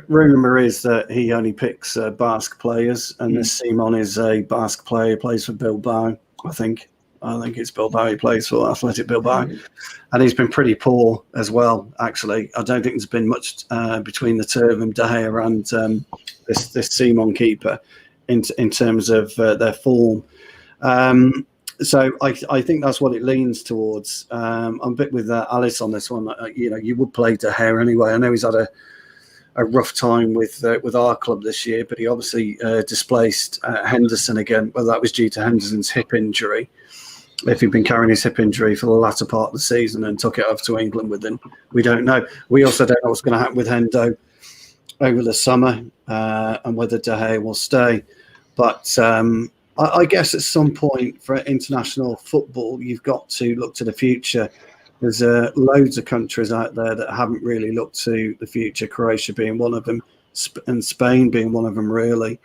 rumour is that he only picks Basque players, and this Simon is a Basque player, plays for Bilbao, I think it's Bilbao he plays for, Athletic Bilbao. And he's been pretty poor as well, actually. I don't think there's been much between the two of them, De Gea and this Simon keeper, in terms of their form. So I think that's what it leans towards. I'm a bit with Alice on this one. You would play De Gea anyway. I know he's had a rough time with our club this year, but he obviously displaced Henderson again, whether that was due to Henderson's hip injury, if he'd been carrying his hip injury for the latter part of the season and took it over to England with him. We don't know. We also don't know what's going to happen with Hendo over the summer and whether De Gea will stay. But I guess at some point for international football, you've got to look to the future. There's loads of countries out there that haven't really looked to the future, Croatia being one of them, and Spain being one of them, really.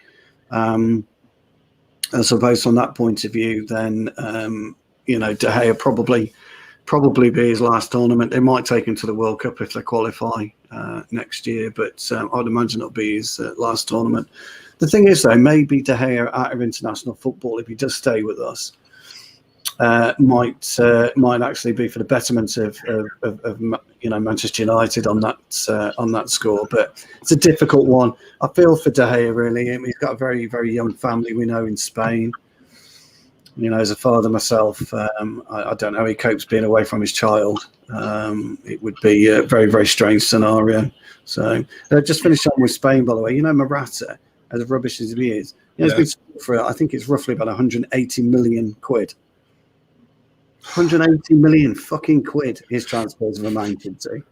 And so based on that point of view, then, De Gea probably be his last tournament. They might take him to the World Cup if they qualify next year, but I'd imagine it'll be his last tournament. The thing is, though, maybe De Gea out of international football, if he does stay with us, might actually be for the betterment of Manchester United on that score. But it's a difficult one. I feel for De Gea, really. I mean, he's got a very, very young family, we know, in Spain. As a father myself, I don't know how he copes being away from his child. It would be a very, very strange scenario. So just finish on with Spain, by the way. Morata, as rubbish as he is, he's been sold for, I think it's roughly about 180 million quid. 180 million fucking quid his transfers have amounted to.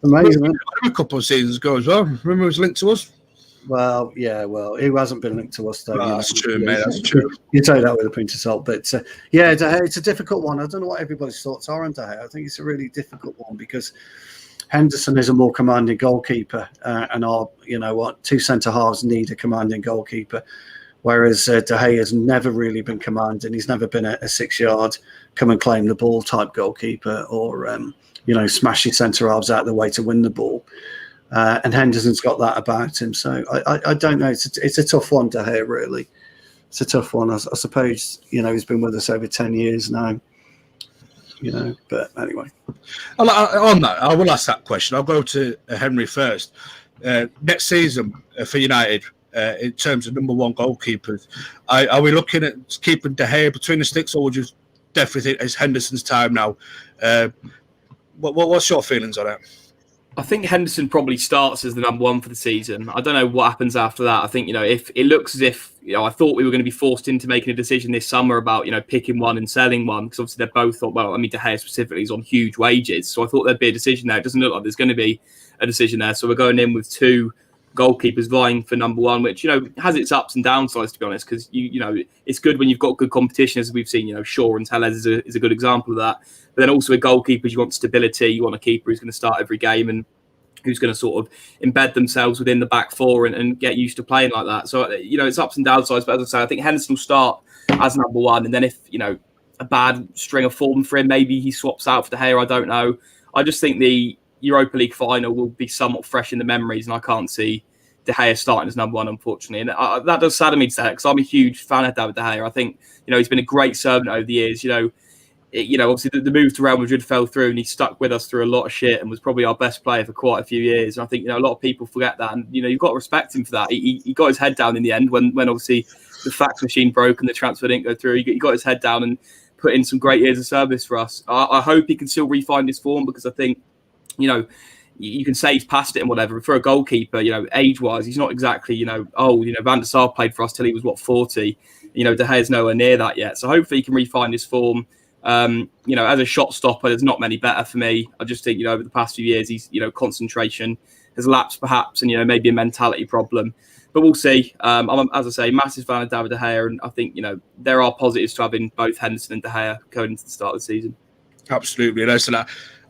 Amazing. A couple of seasons ago as well. Remember he was linked to us? Well, he hasn't been linked to us, though. That's true, mate. That's true. You take that with a pinch of salt. But, De Gea, it's a difficult one. I don't know what everybody's thoughts are on De Gea. I think it's a really difficult one because Henderson is a more commanding goalkeeper, and our, two centre-halves need a commanding goalkeeper, whereas De Gea has never really been commanding. He's never been a 6-yard, come and claim the ball type goalkeeper or, smash your centre-halves out of the way to win the ball. And Henderson's got that about him. So I don't know. It's a tough one, De Gea, really. It's a tough one. I suppose, he's been with us over 10 years now. But anyway. On that, I will ask that question. I'll go to Henry first. Next season for United, in terms of number one goalkeepers, are we looking at keeping De Gea between the sticks, or would you definitely think it's Henderson's time now? What's your feelings on it? I think Henderson probably starts as the number one for the season. I don't know what happens after that. I think, if it looks as if, I thought we were going to be forced into making a decision this summer about, picking one and selling one, because obviously they're both, De Gea specifically is on huge wages. So I thought there'd be a decision there. It doesn't look like there's going to be a decision there. So we're going in with two goalkeepers vying for number one, which, has its ups and downsides, to be honest, because, it's good when you've got good competition, as we've seen, Shaw and Tellez is a good example of that. But then also with goalkeepers, you want stability. You want a keeper who's going to start every game and who's going to sort of embed themselves within the back four and get used to playing like that. So, it's ups and downsides. But as I say, I think Henderson will start as number one. And then if, a bad string of form for him, maybe he swaps out for De Gea. I don't know. I just think the Europa League final will be somewhat fresh in the memories. And I can't see De Gea starting as number one, unfortunately. And that does sadden me to say, because I'm a huge fan of David De Gea. I think, he's been a great servant over the years. Obviously the move to Real Madrid fell through and he stuck with us through a lot of shit and was probably our best player for quite a few years. And I think, a lot of people forget that. And, you've got to respect him for that. He got his head down in the end when obviously the fax machine broke and the transfer didn't go through. He got his head down and put in some great years of service for us. I hope he can still refine his form, because I think, you can say he's past it and whatever. But for a goalkeeper, age-wise, he's not exactly, old. Van der Sar played for us till he was, 40. De Gea's nowhere near that yet. So hopefully he can refine his form, As a shot stopper, there's not many better for me. I just think, over the past few years, he's, concentration has lapsed perhaps, and, maybe a mentality problem. But we'll see. I'm, as I say, massive fan of David De Gea, and I think, there are positives to having both Henderson and De Gea going into the start of the season. Absolutely. Listen,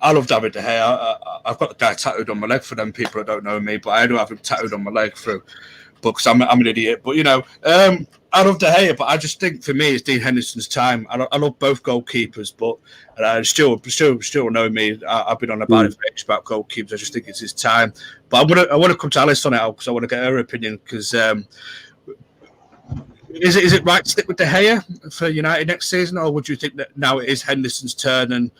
I love David De Gea. I've got the guy tattooed on my leg for them people that don't know me, but I do have him tattooed on my leg because I'm an idiot. But, I love De Gea, but I just think for me it's Dean Henderson's time. I love both goalkeepers, but still know me. I've been on about it for ages about goalkeepers. I just think it's his time. But I want to come to Alice on it because I want to get her opinion. Because is it right to stick with De Gea for United next season, or would you think that now it is Henderson's turn and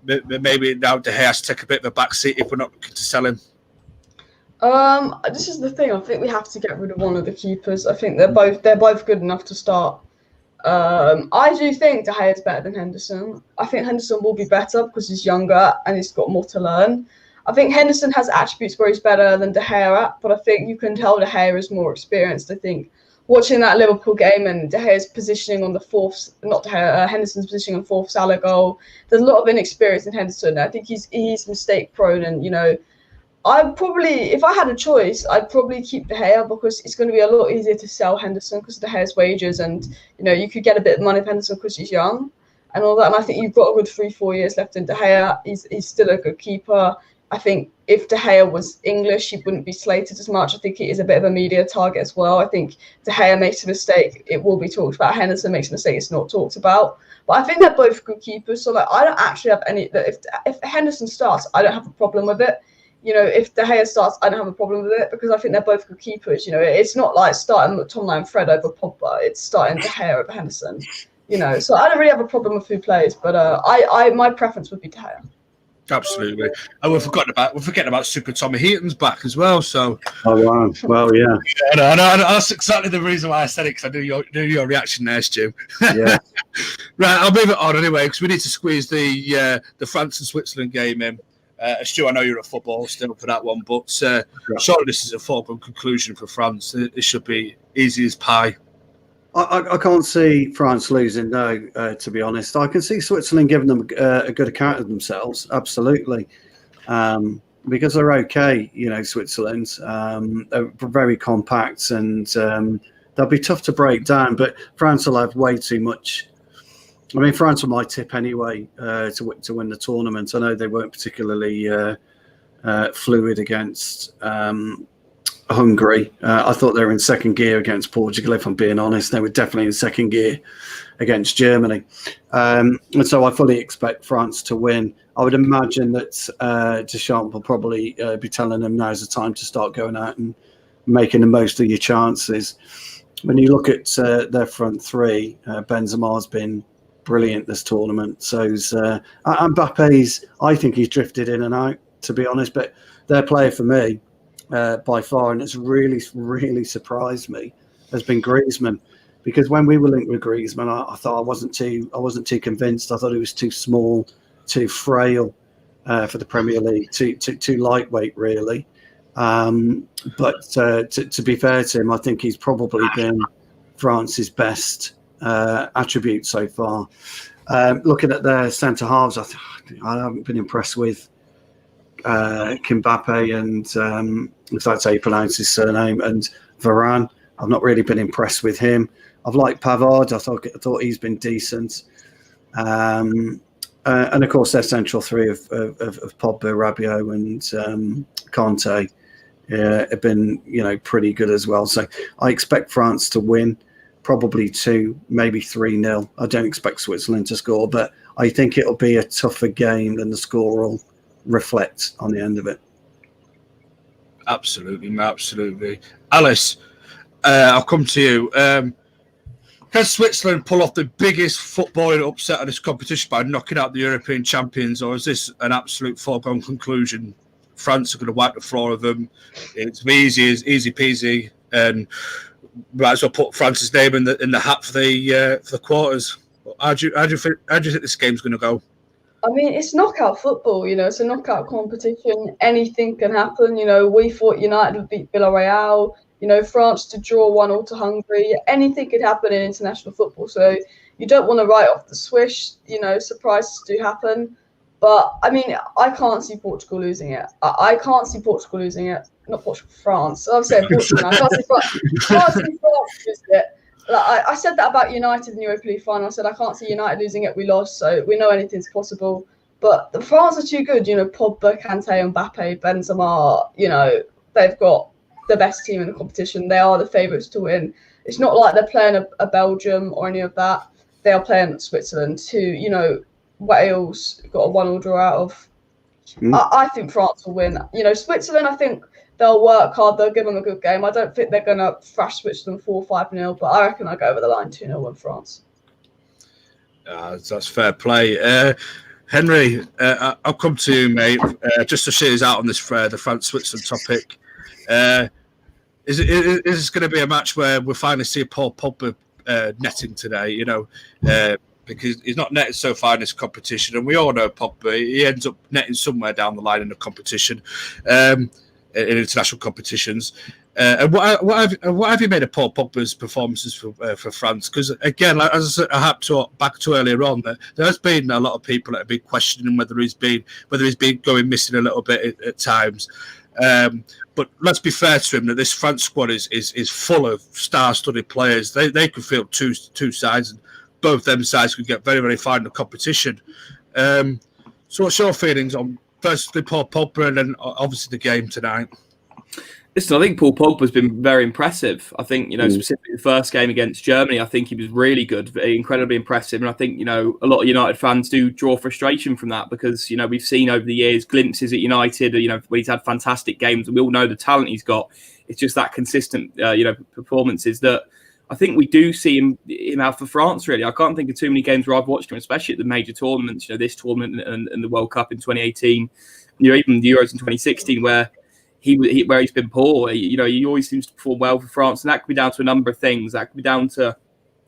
maybe now De Gea has to take a bit of a back seat if we're not looking to sell him? This is the thing. I think we have to get rid of one of the keepers. I think they're both good enough to start. I do think De Gea is better than Henderson. I think Henderson will be better because he's younger and he's got more to learn. I think Henderson has attributes where he's better than De Gea at, but I think you can tell De Gea is more experienced. I think watching that Liverpool game and De Gea's positioning on the fourth, not De Gea, Henderson's positioning on the fourth Salah goal, there's a lot of inexperience in Henderson. I think he's mistake prone, and I'd probably, if I had a choice, I'd probably keep De Gea because it's going to be a lot easier to sell Henderson because of De Gea's wages, and you could get a bit of money for Henderson because he's young and all that. And I think you've got a good 3-4 years left in De Gea. He's still a good keeper. I think if De Gea was English, he wouldn't be slated as much. I think he is a bit of a media target as well. I think De Gea makes a mistake, it will be talked about. Henderson makes a mistake, it's not talked about. But I think they're both good keepers. So I don't actually have any. If Henderson starts, I don't have a problem with it. If De Gea starts, I don't have a problem with it because I think they're both good keepers. It's not like starting McTominay and Fred over Pogba. It's starting De Gea over Henderson. So I don't really have a problem with who plays, but my preference would be De Gea. Absolutely, and we're forgetting about Super Tommy Heaton's back as well. So, oh wow, well, yeah, I know, that's exactly the reason why I said it because I knew your reaction there, Stu. Yeah, right, I'll move it on anyway because we need to squeeze the France and Switzerland game in. Stu, I know you're at football still for that one, but surely this is a foregone conclusion for France. It should be easy as pie. I can't see France losing, no, to be honest. I can see Switzerland giving them a good account of themselves, absolutely, because they're okay, Switzerland. They're very compact and they'll be tough to break down, but France will have way too much. I mean, France were my tip anyway to win the tournament. I know they weren't particularly fluid against Hungary. I thought they were in second gear against Portugal, if I'm being honest. They were definitely in second gear against Germany. And so I fully expect France to win. I would imagine that Deschamps will probably be telling them now's the time to start going out and making the most of your chances. When you look at their front three, Benzema's been brilliant this tournament. So's Mbappe's, I think he's drifted in and out, to be honest, but their player for me by far, and it's really, really surprised me, has been Griezmann, because when we were linked with Griezmann, I thought I wasn't too convinced. I thought he was too small, too frail for the Premier League, too lightweight, really. But to be fair to him, I think he's probably been France's best attribute so far. Looking at their centre halves, I haven't been impressed with Mbappe and if that's how you pronounce his surname, and Varane. I've not really been impressed with him. I've liked Pavard. I thought he's been decent. And of course their central three of Pogba, Rabiot, and Kanté have been pretty good as well. So I expect France to win, probably 2, maybe 3-0. I don't expect Switzerland to score, but I think it'll be a tougher game than the score will reflect on the end of it. Absolutely. Alice, I'll come to you. Can Switzerland pull off the biggest footballing upset of this competition by knocking out the European champions, or is this an absolute foregone conclusion? France are going to wipe the floor of them. It's easy peasy, and might as well put France's name in the hat for the quarters. How do you think this game's going to go? I mean, it's knockout football, it's a knockout competition. Anything can happen. We thought United would beat Villarreal, France to draw 1-1 to Hungary. Anything could happen in international football. So, you don't want to write off the swish. You know, surprises do happen. But, I mean, I can't see Portugal losing it. I can't see Portugal losing it. Not Portugal, France. I'm saying Portugal now. I can't see France losing it. Like, I said that about United in the Europa League final. I said I can't see United losing it. We lost, so we know anything's possible. But the France are too good. You know, Pogba, Kante, Mbappe, Benzema, you know, they've got the best team in the competition. They are the favourites to win. It's not like they're playing a Belgium or any of that. They are playing Switzerland, who, you know, Wales got a 1-1 draw out of. I think France will win. You know, Switzerland, I think they'll work hard. They'll give them a good game. I don't think they're going to thrash Switzerland 4-5-0, but I reckon I'll go over the line 2-0 win France. That's fair play. Henry, I'll come to you, mate, just to share us out on this the France-Switzerland topic. Is this going to be a match where we'll finally see Paul Pogba netting today, you know, because he's not netted so far in this competition, and we all know Pogba, he ends up netting somewhere down the line in the competition, in international competitions. And what have you made of Paul Pogba's performances for France? Because again, like, as I had to back to earlier on, there has been a lot of people that have been questioning whether he's been going missing a little bit at times. But let's be fair to him that this France squad is full of star-studded players. They could field two sides, and both them sides could get very, very far in the competition. So what's your feelings on firstly Paul Pogba and then obviously the game tonight? Listen, I think Paul Pogba's been very impressive. I think, you know, specifically the first game against Germany, I think he was really good, incredibly impressive. And I think, you know, a lot of United fans do draw frustration from that because, you know, we've seen over the years glimpses at United, you know, where he's had fantastic games. And we all know the talent he's got. It's just that consistent, you know, performances that I think we do see him out for France, really. I can't think of too many games where I've watched him, especially at the major tournaments, you know, this tournament and the World Cup in 2018, you know, even the Euros in 2016, where he's been poor. You know, he always seems to perform well for France, and that could be down to a number of things. That could be down to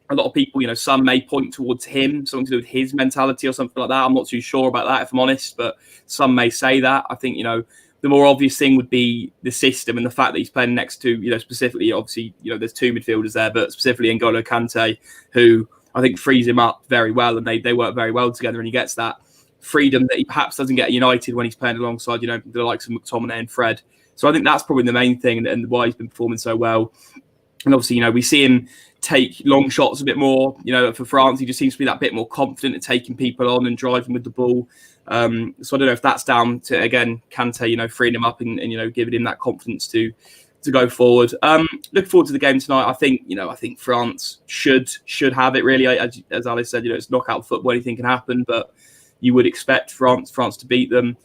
a lot of people. You know, some may point towards him, something to do with his mentality or something like that. I'm not too sure about that, if I'm honest, but some may say that. I think, you know, the more obvious thing would be the system and the fact that he's playing next to, you know, specifically, obviously, you know, there's two midfielders there, but specifically N'Golo Kante, who I think frees him up very well, and they work very well together, and he gets that freedom that he perhaps doesn't get at United when he's playing alongside, you know, the likes of McTominay and Fred. So I think that's probably the main thing and why he's been performing so well. And obviously, you know, we see him take long shots a bit more. You know, for France, he just seems to be that bit more confident at taking people on and driving with the ball. So I don't know if that's down to, again, Kante, you know, freeing him up and you know, giving him that confidence to go forward. Looking forward to the game tonight. I think France should have it, really. As Alice said, you know, it's knockout football, anything can happen, but you would expect France to beat them.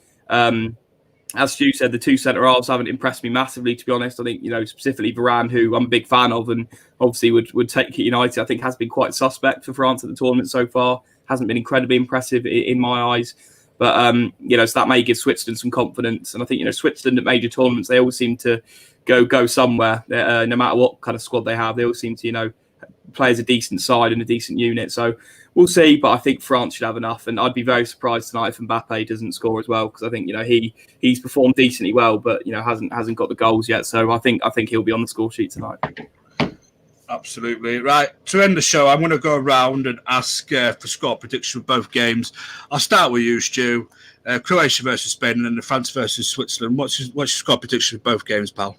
As Stu said, the two centre-halves haven't impressed me massively, to be honest. I think, you know, specifically Varane, who I'm a big fan of and obviously would take United, I think has been quite suspect for France at the tournament so far. Hasn't been incredibly impressive in my eyes. But, you know, so that may give Switzerland some confidence. And I think, you know, Switzerland at major tournaments, they always seem to go somewhere, no matter what kind of squad they have. They always seem to, you know, play as a decent side and a decent unit. So we'll see, but I think France should have enough, and I'd be very surprised tonight if Mbappe doesn't score as well, because I think, you know, he's performed decently well, but, you know, hasn't got the goals yet. So I think he'll be on the score sheet tonight. Absolutely. Right, to end the show, I'm going to go around and ask for score prediction for both games. I'll start with you, Stu. Croatia versus Spain and then the France versus Switzerland. What's your score prediction for both games, pal?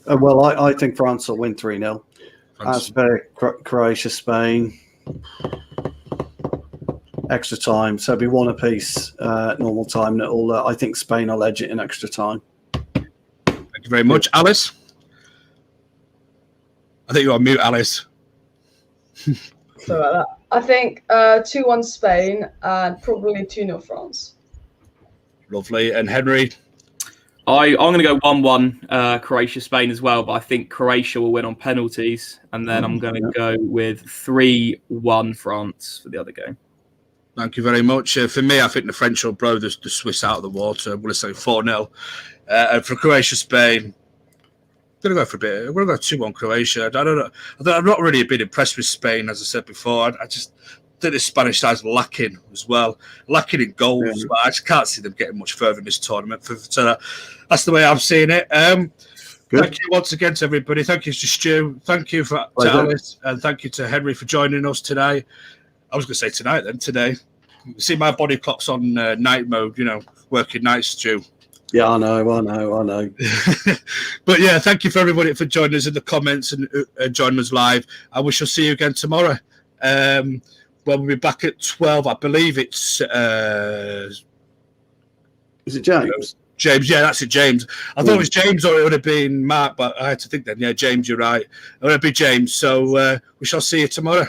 Well, I think France will win 3-0. As per Croatia, Spain, extra time. So it'll be one apiece, normal time. I think Spain will edge it in extra time. Thank you very much. Alice? I think you're on mute, Alice. Sorry about that. I think 2-1 Spain and probably 2-0 France. Lovely. And Henry? I'm going to go 1-1 Croatia-Spain as well, but I think Croatia will win on penalties. And then I'm going to go with 3-1 France for the other game. Thank you very much. For me, I think the French will blow the Swiss out of the water. I'm going to say 4-0. And for Croatia-Spain, I'm going to go for a bit. We're going to go 2-1 Croatia. I don't know. I've not really been impressed with Spain, as I said before. I just think the Spanish side's lacking as well. Lacking in goals. But I just can't see them getting much further in this tournament. So that's the way I'm seeing it. Good. Thank you once again to everybody. Thank you to Stu. Thank you to Alice. And thank you to Henry for joining us today. I was going to say tonight then, today. See, my body clock's on night mode, working nights, Stu. Yeah, I know. But yeah, thank you for everybody for joining us in the comments and joining us live. And we shall see you again tomorrow. We'll be back at 12. I believe it's... Is it James? James, yeah, that's it, James. I thought it was James or it would have been Mark, but I had to think then. Yeah, James, you're right. It would be James. So we shall see you tomorrow.